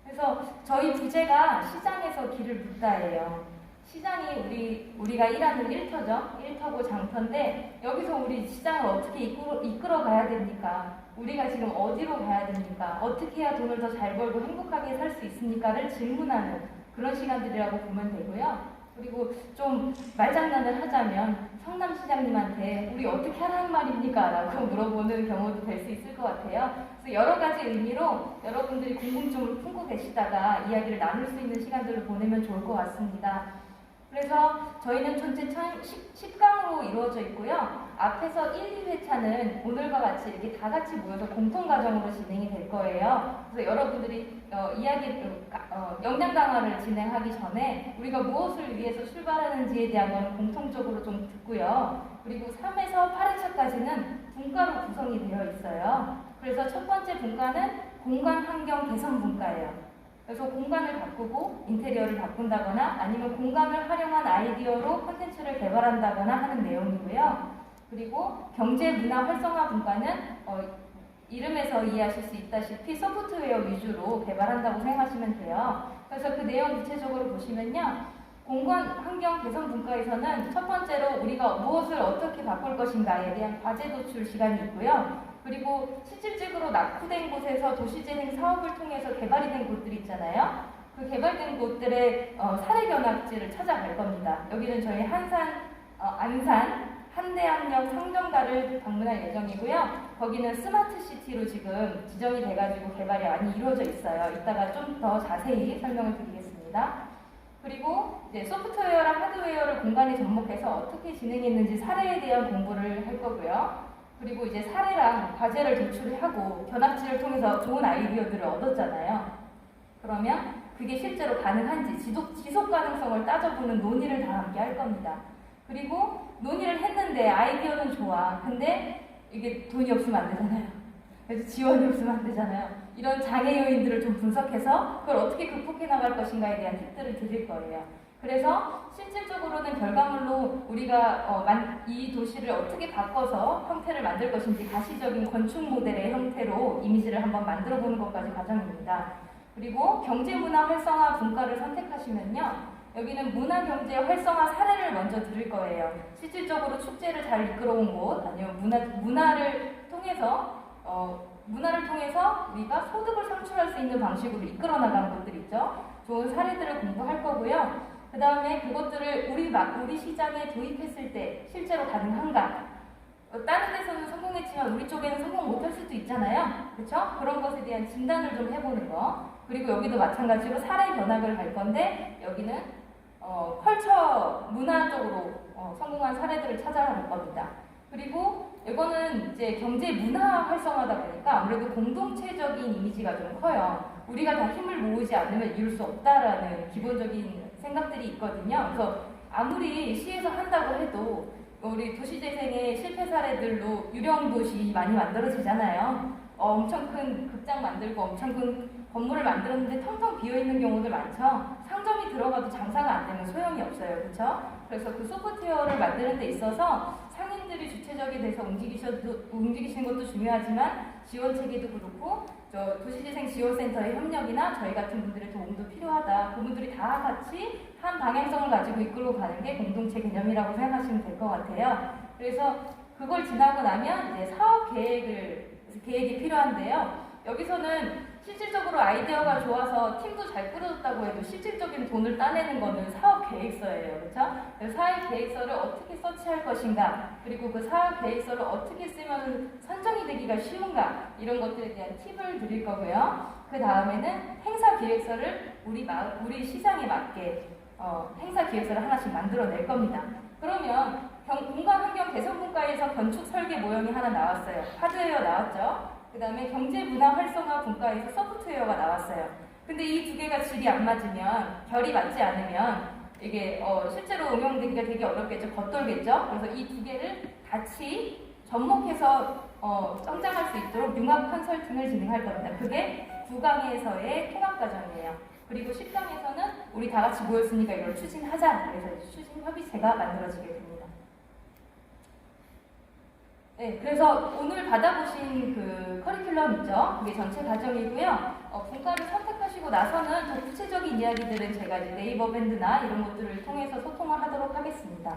그래서 저희 부제가 시장에서 길을 묻다예요. 시장이 우리가 일하는 일터죠. 일터고 장터인데 여기서 우리 시장을 어떻게 이끌어 가야 됩니까? 우리가 지금 어디로 가야 됩니까? 어떻게 해야 돈을 더 잘 벌고 행복하게 살 수 있습니까를 질문하는 그런 시간들이라고 보면 되고요. 그리고 좀 말장난을 하자면 성남시장님한테 우리 어떻게 하라는 말입니까? 라고 물어보는 경우도 될 수 있을 것 같아요. 그래서 여러 가지 의미로 여러분들이 궁금증을 품고 계시다가 이야기를 나눌 수 있는 시간들을 보내면 좋을 것 같습니다. 그래서 저희는 전체 10강으로 이루어져 있고요. 앞에서 1, 2회차는 오늘과 같이 이렇게 다 같이 모여서 공통과정으로 진행이 될 거예요. 그래서 여러분들이 역량 강화를 진행하기 전에 우리가 무엇을 위해서 출발하는지에 대한 건 공통적으로 좀 듣고요. 그리고 3에서 8회차까지는 분과로 구성이 되어 있어요. 그래서 첫 번째 분과는 공간 환경 개선 분과예요. 그래서 공간을 바꾸고 인테리어를 바꾼다거나 아니면 공간을 활용한 아이디어로 콘텐츠를 개발한다거나 하는 내용이고요. 그리고 경제 문화 활성화 분과는 이름에서 이해하실 수 있다시피 소프트웨어 위주로 개발한다고 생각하시면 돼요. 그래서 그 내용 구체적으로 보시면요. 공간 환경 개선 분과에서는 첫 번째로 우리가 무엇을 어떻게 바꿀 것인가에 대한 과제 도출 시간이 있고요. 그리고 실질적으로 낙후된 곳에서 도시재생 사업을 통해서 개발이 된 곳들이 있잖아요. 그 개발된 곳들의 사례 견학지를 찾아갈 겁니다. 여기는 저희 안산 한대암역 상정가를 방문할 예정이고요. 거기는 스마트 시티로 지금 지정이 돼가지고 개발이 많이 이루어져 있어요. 이따가 좀 더 자세히 설명을 드리겠습니다. 그리고 이제 소프트웨어랑 하드웨어를 공간에 접목해서 어떻게 진행했는지 사례에 대한 공부를 할 거고요. 그리고 이제 사례랑 과제를 도출하고 견학지를 통해서 좋은 아이디어들을 얻었잖아요. 그러면 그게 실제로 가능한지 지속 가능성을 따져보는 논의를 다 함께 할 겁니다. 그리고 논의를 했는데 아이디어는 좋아. 근데 이게 돈이 없으면 안 되잖아요. 그래서 지원이 없으면 안 되잖아요. 이런 장애 요인들을 좀 분석해서 그걸 어떻게 극복해 나갈 것인가에 대한 팁들을 드릴 거예요. 그래서 실질적으로는 결과물로 우리가 이 도시를 어떻게 바꿔서 형태를 만들 것인지 가시적인 건축 모델의 형태로 이미지를 한번 만들어 보는 것까지 과정입니다. 그리고 경제문화 활성화 분과를 선택하시면요. 여기는 문화경제 활성화 사례를 먼저 들을 거예요. 실질적으로 축제를 잘 이끌어온 곳, 아니면 문화를 통해서 우리가 소득을 창출할 수 있는 방식으로 이끌어 나가는 것들 있죠. 좋은 사례들을 공부할 거고요. 그 다음에 그것들을 우리 시장에 도입했을 때 실제로 가능한가? 다른 데서는 성공했지만 우리 쪽에는 성공 못할 수도 있잖아요. 그렇죠? 그런 것에 대한 진단을 좀 해보는 거. 그리고 여기도 마찬가지로 사례 견학을 갈 건데 여기는 컬처 문화 쪽으로 성공한 사례들을 찾아갈 겁니다. 그리고 이거는 이제 경제 문화 활성화다 보니까 아무래도 공동체적인 이미지가 좀 커요. 우리가 다 힘을 모으지 않으면 이룰 수 없다라는 기본적인 생각들이 있거든요. 그래서 아무리 시에서 한다고 해도 우리 도시재생의 실패 사례들로 유령 도시 많이 만들어지잖아요. 엄청 큰 극장 만들고 엄청 큰 건물을 만들었는데 텅텅 비어있는 경우들 많죠. 상점이 들어가도 장사가 안 되면 소용이 없어요. 그렇죠? 그래서 그 소프트웨어를 만드는 데 있어서 상인들이 주체적이 돼서 움직이시는 것도 중요하지만 지원 체계도 그렇고 도시재생 지원센터의 협력이나 저희 같은 분들의 도움도 필요하다. 그분들이 다 같이 한 방향성을 가지고 이끌고 가는 게 공동체 개념이라고 생각하시면 될 것 같아요. 그래서 그걸 지나고 나면 이제 사업 계획이 필요한데요. 여기서는 실질적으로 아이디어가 좋아서 팀도 잘 꾸려졌다고 해도 실질적인 돈을 따내는 거는 사업 계획서예요. 그렇죠? 사업 계획서를 어떻게 서치할 것인가, 그리고 그 사업 계획서를 어떻게 쓰면 선정이 되기가 쉬운가, 이런 것들에 대한 팁을 드릴 거고요. 그 다음에는 행사 기획서를 우리 시장에 맞게 행사 기획서를 하나씩 만들어낼 겁니다. 그러면 공간 환경 개선 분과에서 건축 설계 모형이 하나 나왔어요. 하드웨어 나왔죠? 그 다음에 경제문화 활성화 분과에서 소프트웨어가 나왔어요. 근데 이 두 개가 질이 안 맞으면, 결이 맞지 않으면 이게 실제로 응용되기가 되게 어렵겠죠. 겉돌겠죠. 그래서 이 두 개를 같이 접목해서 성장할 수 있도록 융합 컨설팅을 진행할 겁니다. 그게 9강에서의 통합 과정이에요. 그리고 10강에서는 우리 다 같이 모였으니까 이걸 추진하자. 그래서 추진 협의체가 만들어지게 됩니다. 네, 그래서 오늘 받아보신 그 커리큘럼 있죠? 그게 전체 과정이고요. 분과를 선택하시고 나서는 더 구체적인 이야기들은 제가 이제 네이버 밴드나 이런 것들을 통해서 소통을 하도록 하겠습니다.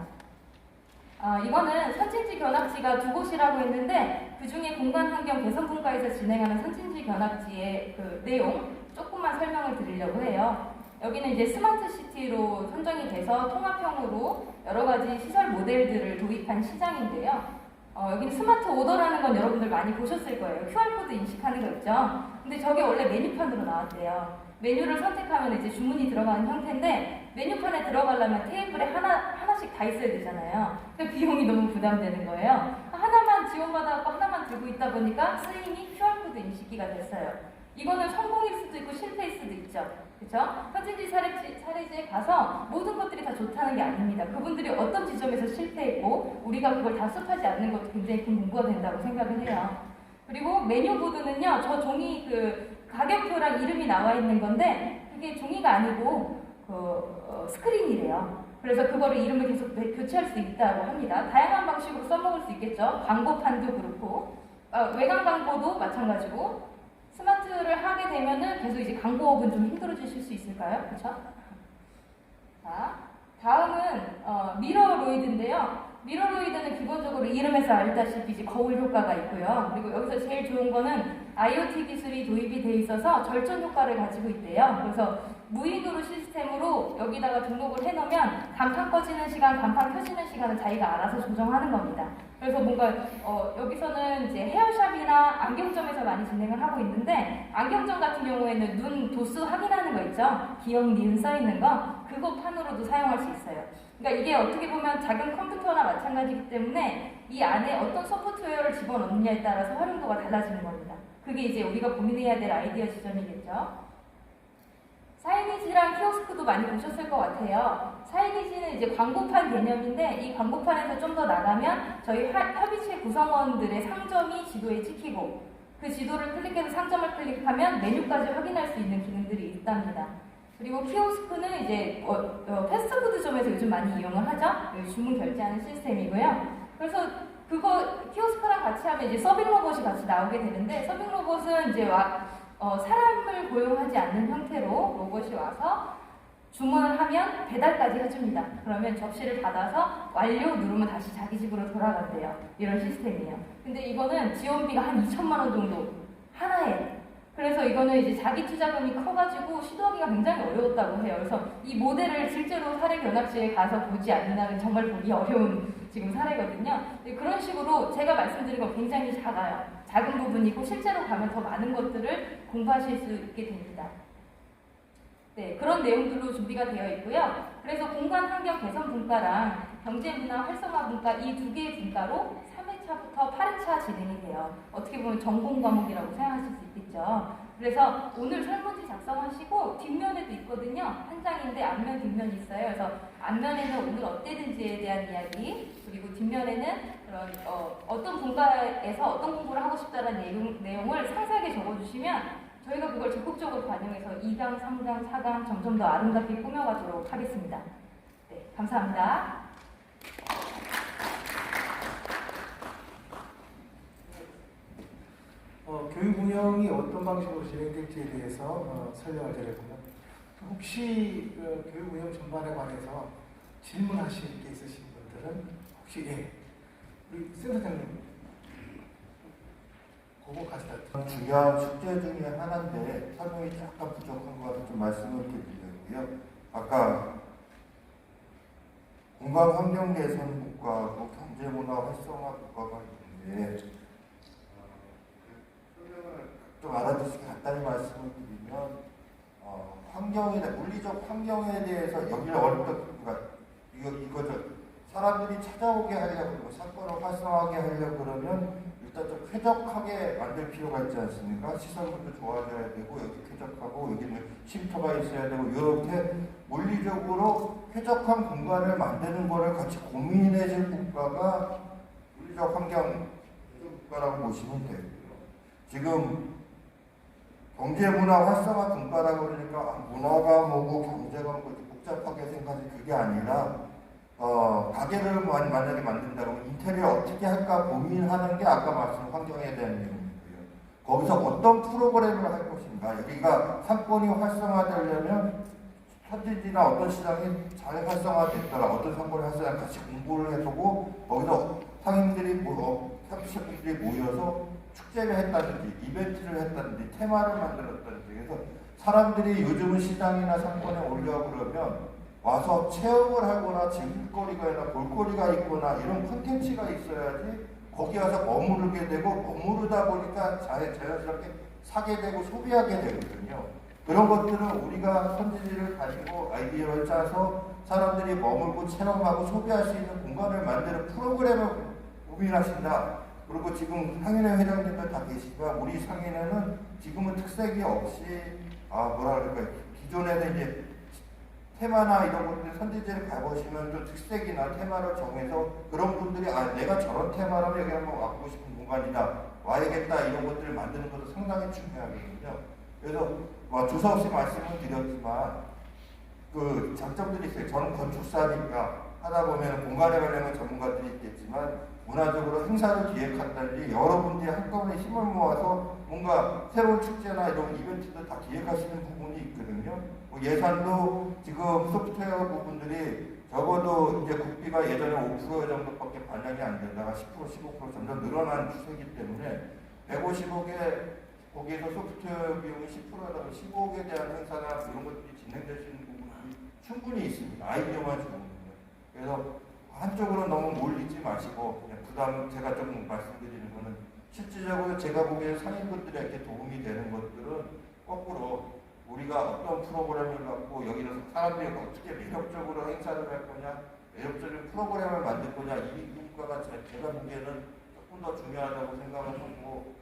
이거는 선진지 견학지가 두 곳이라고 했는데 그 중에 공간 환경 개선 분과에서 진행하는 선진지 견학지의 그 내용 조금만 설명을 드리려고 해요. 여기는 이제 스마트 시티로 선정이 돼서 통합형으로 여러 가지 시설 모델들을 도입한 시장인데요. 여기는 스마트 오더라는 건 여러분들 많이 보셨을 거예요. QR코드 인식하는 거 있죠? 근데 저게 원래 메뉴판으로 나왔대요. 메뉴를 선택하면 이제 주문이 들어가는 형태인데 메뉴판에 들어가려면 테이블에 하나씩 다 있어야 되잖아요. 그 비용이 너무 부담되는 거예요. 하나만 지원받아갖고 하나만 들고 있다 보니까 쓰임이 QR코드 인식기가 됐어요. 이거는 성공일 수도 있고 실패일 수도 있죠. 그렇죠? 선진지 사례지에 가서 모든 것들이 다 좋다는 게 아닙니다. 그분들이 어떤 지점에서 실패했고 우리가 그걸 다 습하지 않는 것도 굉장히 큰 공부가 된다고 생각을 해요. 그리고 메뉴보드는요, 저 종이 그 가격표랑 이름이 나와 있는 건데 그게 종이가 아니고 스크린이래요. 그래서 그거를 이름을 계속 교체할 수 있다고 합니다. 다양한 방식으로 써먹을 수 있겠죠. 광고판도 그렇고 외관 광고도 마찬가지고 스마트를 하게 되면은 계속 이제 광고업은 좀 힘들어지실 수 있을까요? 그렇죠? 자, 다음은 미러로이드인데요. 미러로이드는 기본적으로 이름에서 알다시피 이제 거울 효과가 있고요. 그리고 여기서 제일 좋은 거는 IoT 기술이 도입이 돼 있어서 절전 효과를 가지고 있대요. 그래서 무인도로 시스템으로 여기다가 등록을 해놓으면 간판 꺼지는 시간, 간판 켜지는 시간은 자기가 알아서 조정하는 겁니다. 그래서 뭔가 여기서는 이제 헤어샵이나 안경점에서 많이 진행을 하고 있는데 안경점 같은 경우에는 눈 도수 확인하는 거 있죠? 기억, 니은 써 있는 거 그거 판으로도 사용할 수 있어요. 그러니까 이게 어떻게 보면 작은 컴퓨터나 마찬가지이기 때문에 이 안에 어떤 소프트웨어를 집어넣느냐에 따라서 활용도가 달라지는 겁니다. 그게 이제 우리가 고민해야 될 아이디어 지점이겠죠. 사이니지랑 키오스크도 많이 보셨을 것 같아요. 사이니지는 이제 광고판 개념인데 이 광고판에서 좀 더 나가면 저희 협의체 구성원들의 상점이 지도에 찍히고 그 지도를 클릭해서 상점을 클릭하면 메뉴까지 확인할 수 있는 기능들이 있답니다. 그리고 키오스크는 이제 패스트푸드점에서 요즘 많이 이용을 하죠. 주문 결제하는 시스템이고요. 그래서 그거 키오스크랑 같이 하면 이제 서빙 로봇이 같이 나오게 되는데 서빙 로봇은 이제 사람을 고용하지 않는 형태로 로봇이 와서 주문을 하면 배달까지 해줍니다. 그러면 접시를 받아서 완료 누르면 다시 자기 집으로 돌아간대요. 이런 시스템이에요. 근데 이거는 지원비가 한 2천만 원 정도 하나에. 그래서 이거는 이제 자기 투자금이 커가지고 시도하기가 굉장히 어려웠다고 해요. 그래서 이 모델을 실제로 사례 견학지에 가서 보지 않는 한은 정말 보기 어려운 지금 사례거든요. 그런 식으로 제가 말씀드린 건 굉장히 작아요. 작은 부분이고 실제로 가면 더 많은 것들을 공부하실 수 있게 됩니다. 네, 그런 내용들로 준비가 되어 있고요. 그래서 공간 환경 개선 분과랑 경제 문화 활성화 분과 이 두 개의 분과로 3회차부터 8회차 진행이 돼요. 어떻게 보면 전공 과목이라고 생각하실 수 있겠죠. 그래서 오늘 설문지 작성하시고 뒷면에도 있거든요. 한 장인데 앞면 뒷면이 있어요. 그래서 앞면에는 오늘 어땠는지에 대한 이야기, 그리고 뒷면에는 그런 어떤 분과에서 어떤 공부를 하고 싶다는 내용을 상세하게 적어주시면 저희가 그걸 적극적으로 반영해서 2강, 3강, 4강 점점 더 아름답게 꾸며가도록 하겠습니다. 네, 감사합니다. 교육 운영이 어떤 방식으로 진행될지에 대해서 설명을 드렸고요. 혹시 교육 운영 전반에 관해서 질문하실 게 있으신 분들은 혹시 우리 센터장님 그거 같이 중요한 숙제 중에 하나인데 설명이 약간 부족한 것 같아서 좀 말씀을 드리려고요. 아까 공간 환경 개선 국가하고 경제 문화 활성화 국가가 있는데 좀 알아두시게 간단히 말씀을 드리면 물리적 환경에 대해서 여기를 이거죠. 사람들이 찾아오게 하려고 사건을 활성화하게 하려고 그러면 일단 좀 쾌적하게 만들 필요가 있지 않습니까? 시설물도 좋아져야 되고 여기 쾌적하고 여기는 쉼터가 있어야 되고 이렇게 물리적으로 쾌적한 공간을 만드는 거를 같이 고민해 줄 국가가 물리적 환경 국가라고 보시면 되고요. 지금 경제문화 활성화 분과라고 그러니까 문화가 뭐고 경제가 뭐고 복잡하게 생각하지 그게 아니라 가게를 만약에 만든다고 하면 인테리어 어떻게 할까 고민하는 게 아까 말씀 환경에 대한 내용이고요. 거기서 어떤 프로그램을 할 것인가 여기가 상권이 활성화되려면 현지나 어떤 시장이 잘 활성화됐더라 어떤 상권이 활성화 같이 공부를 해보고 거기서 상인들이 협업자분들이 모여서 축제를 했다든지 이벤트를 했다든지 테마를 만들었다든지 그래서 사람들이 요즘은 시장이나 상권에 오려고 그러면 와서 체험을 하거나 즐길거리가 있거나 볼거리가 있거나 이런 콘텐츠가 있어야지 거기 와서 머무르게 되고 머무르다 보니까 자연스럽게 사게 되고 소비하게 되거든요. 그런 것들은 우리가 선지지를 가지고 아이디어를 짜서 사람들이 머물고 체험하고 소비할 수 있는 공간을 만드는 프로그램을 고민하신다. 그리고 지금 상인회 회장님들 다 계시지만 우리 상인회는 지금은 특색이 없이 뭐라 그럴까요? 기존에는 이제 테마나 이런 것들 선지지를 가보시면 좀 특색이나 테마를 정해서 그런 분들이 내가 저런 테마라면 여기 한번 와보고 싶은 공간이다, 와야겠다, 이런 것들을 만드는 것도 상당히 중요하거든요. 그래서 주사 없이 말씀을 드렸지만 그 장점들이 있어요. 저는 건축사니까 하다 보면 공간에 관련한 전문가들이 있겠지만 문화적으로 행사를 기획한다든지 여러분들이 한꺼번에 힘을 모아서 뭔가 새로운 축제나 이런 이벤트들 다 기획하시는 부분이 있거든요. 예산도 지금 소프트웨어 부분들이 적어도 이제 국비가 예전에 5% 정도밖에 반영이 안 되다가 10%, 15% 점점 늘어난 추세이기 때문에 150억에 거기에서 소프트웨어 비용이 10%라고 15억에 대한 행사나 이런 것들이 진행될 수 있는 부분이 충분히 있습니다. 아이디어만 좋으면요. 그래서 한쪽으로 너무 몰리지 마시고 그냥 부담, 제가 좀 말씀드리는 거는 실질적으로 제가 보기에 상인분들에게 도움이 되는 것들은 거꾸로 우리가 어떤 프로그램을 갖고 여기는 사람들이 어떻게 매력적으로 행사를 할 거냐, 매력적인 프로그램을 만들 거냐, 이 문과가 제가 보기에는 조금 더 중요하다고 생각을 하고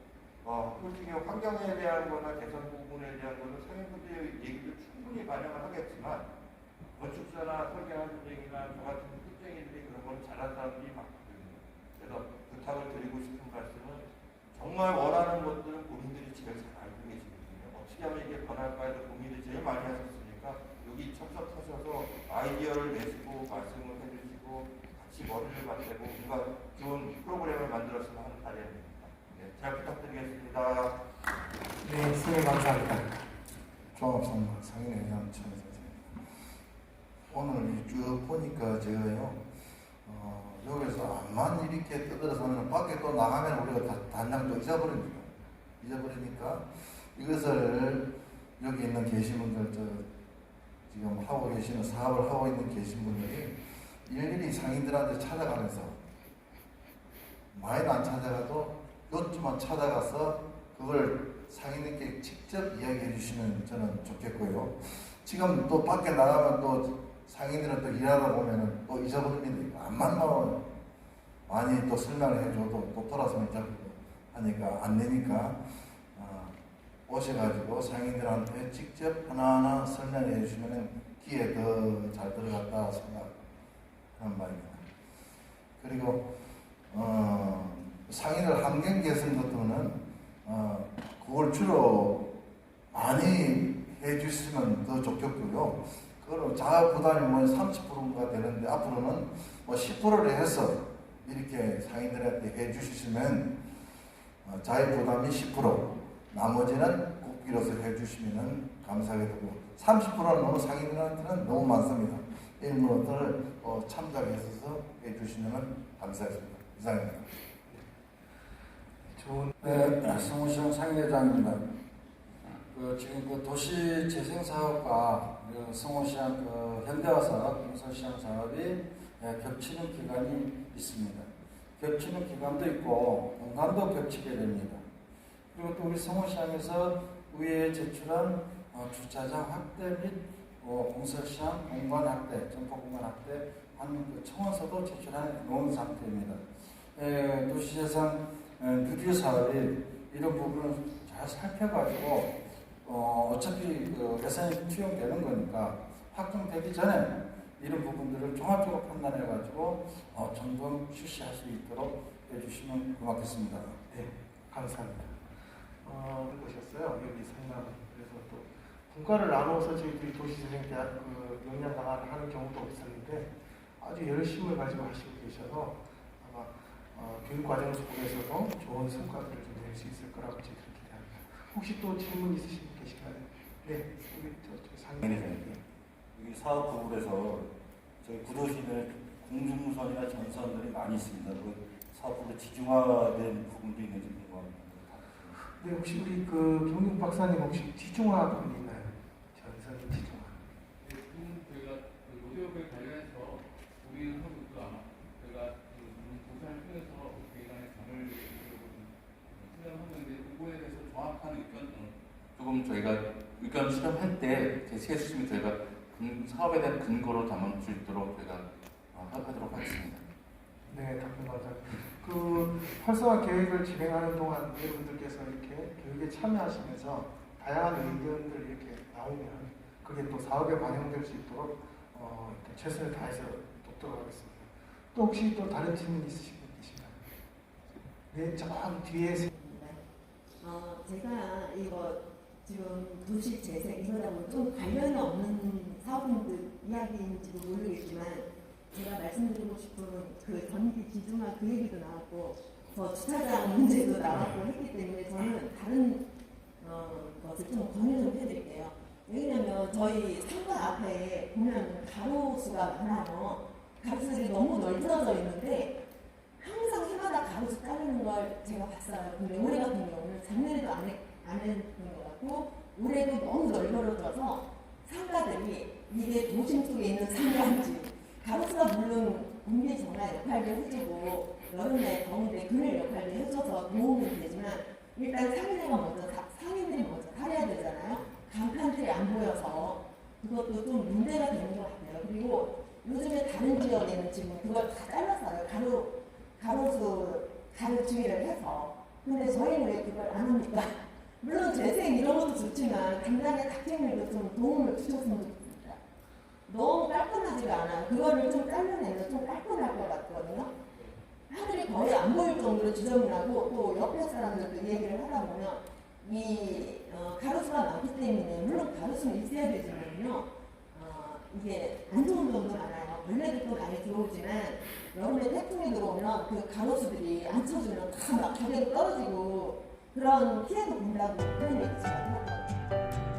솔직히 환경에 대한 거나 개선 부분에 대한 거는 상인분들의 얘기도 충분히 반영을 하겠지만 건축사나 설계하는 분들이나 저 같은 끝쟁이들이 그런 걸 잘하는 사람들이 많거든요. 그래서 부탁을 드리고 싶은 말씀은 정말 원하는 것들은 본인들이 제일 잘 알고 계시거든요. 어떻게 하면 이게 변할까에 대해서 고민을 제일 많이 하셨으니까 여기 참석하셔서 아이디어를 내시고 말씀을 해주시고 같이 머리를 맞대고 우리가 좋은 프로그램을 만들었으면 하는 바람입니다. 잘 부탁드리겠습니다. 네, 선생님 감사합니다. 종합상인회장 선생님. 오늘 쭉 보니까 제가요, 여기서 암만 이렇게 떠들어서 하면 밖에 또 나가면 우리가 단장 또 잊어버립니다. 잊어버리니까 이것을 여기 있는 계신 분들, 지금 하고 계시는 사업을 하고 있는 계신 분들이 일일이 상인들한테 찾아가면서 많이는 안 찾아가도 요쯤만 찾아가서 그걸 상인에게 직접 이야기해 주시면 저는 좋겠고요. 지금 또 밖에 나가면 또 상인들은 또 일하다 보면은 또 잊어버립니다. 암만 많이 또 설명을 해줘도 또 돌아서면 하니까 안 되니까 오셔가지고 상인들한테 직접 하나하나 설명해 주시면 귀에 더 잘 들어갔다 생각하는 바입니다. 그리고 상인을 환경 개선 같은 그걸 주로 많이 해주시면 더 좋겠고요. 그거는 자아 부담이 30%가 되는데 앞으로는 10%를 해서 이렇게 상인들한테 해주시면 자아 부담이 10%, 나머지는 국비로서 해주시면 감사하겠고 30%는 너무 상인들한테는 너무 많습니다. 이런 것들을 참작해서 해주시면 감사하겠습니다. 이상입니다. 네, 성우시장 상인회장입니다. 지금 도시재생 사업과 성우시장 현대화 사업, 공설시장 사업이 겹치는 기간이 있습니다. 겹치는 기간도 있고 공간도 겹치게 됩니다. 그리고 또 우리 성우시장에서 의회에 제출한 주차장 확대 및 공설시장 공간 확대, 점포 공간 확대 한 청원서도 제출해 놓은 상태입니다. 도시재생 뉴딜 사업이 이런 부분을 잘 살펴가지고 어차피 예산이 투영되는 거니까 확정되기 전에 이런 부분들을 종합적으로 판단해가지고 점검 실시할 수 있도록 해주시면 고맙겠습니다. 네, 감사합니다. 보셨어요? 여기 상담. 그래서 또 분과를 나눠서 저희들이 도시재생대학 역량 강화를 하는 경우도 있었는데 아주 열심을 가지고 하시고 계셔서 아마 교육 과정 속에서도 좋은 성과들을 좀 낼 수 있을 거라고 저희 그렇게 기대합니다. 혹시 또 질문 있으신 분 계신가요? 네, 우리 상인회장님. 여기 사업 부분에서 저희 구도시는 공중선이나 전선들이 많이 있습니다. 그 사업부로 지중화된 부분도 있는지 궁금합니다. 네, 혹시 우리 경영 박사님 혹시 지중화 부분 있나요? 전선이 지중화. 네, 지금 저희가 노조협에 관련해서 우리는 하고 있고 아마 저희가 조사를 통해서 개간의 장을 수렴하고 있는데 그거에 대해서 정확한 의견 조금 저희가 의견 수렴할 때 제시해 주시면 저희가 사업에 대한 근거로 담을 수 있도록 저희가 하도록 하겠습니다. 네, 답변 감사합니다. 그 활성화 계획을 진행하는 동안 여러분들께서 이렇게 교육에 참여하시면서 다양한 의견들 이렇게 나오면 그게 또 사업에 반영될 수 있도록 이렇게 최선을 다해서 돕도록 하겠습니다. 또 혹시 또 다른 질문 있으신 분 계신가요? 네, 저 뒤에. 제가 이거 지금 도시재생 이거라고 좀 관련이 없는 사업들 이야기인지도 모르겠지만 제가 말씀드리고 싶은 그 전기 기준화 그 얘기도 나왔고 주차장 문제도 나왔고 했기 때문에 저는 다른 것을 좀 권유 좀 해드릴게요. 왜냐면 저희 상가 앞에 보면 가로수가 많아요. 가로수들이 너무 널브러져 있는데 항상 해마다 가로수 자르는 걸 제가 봤어요. 근데 올해 같은 경우는 작년에도 안 했던 것 같고 올해도 너무 널브러져서 상가들이 이게 도심 속에 있는 상가인지 가로수가 물론 공기 정화 역할도 해주고 여름에 더운데 그늘 역할도 해줘서 도움은 되지만 일단 상인들이 먼저 살아야 되잖아요. 간판들이 안 보여서 그것도 좀 문제가 되는 것 같아요. 그리고 요즘에 다른 지역에는 지금 그걸 다 잘랐어요. 가로 주의를 해서. 근데 저희는 왜 그걸 안 합니까? 물론 재생 이런 것도 좋지만 당장의 닥팅률도 좀 도움을 주셨으면 좋겠습니다. 너무 깔끔하지가 않아요. 그거를 좀 잘라내면 좀 깔끔할 것 같거든요. 하늘이 거의 안 보일 정도로 지저분하고 또 옆에 사람들도 얘기를 하다 보면 이 가로수가 많기 때문에 물론 가로수는 있어야 되지만요. 이게 안 좋은 점도 많아요. 벌레들도 많이 들어오지만 여름에 태풍이 들어오면 그 가로수들이 안 쳐주면 다 막 가격이 떨어지고 그런 피해도 본다고 그런 얘기 제가 들었거든요.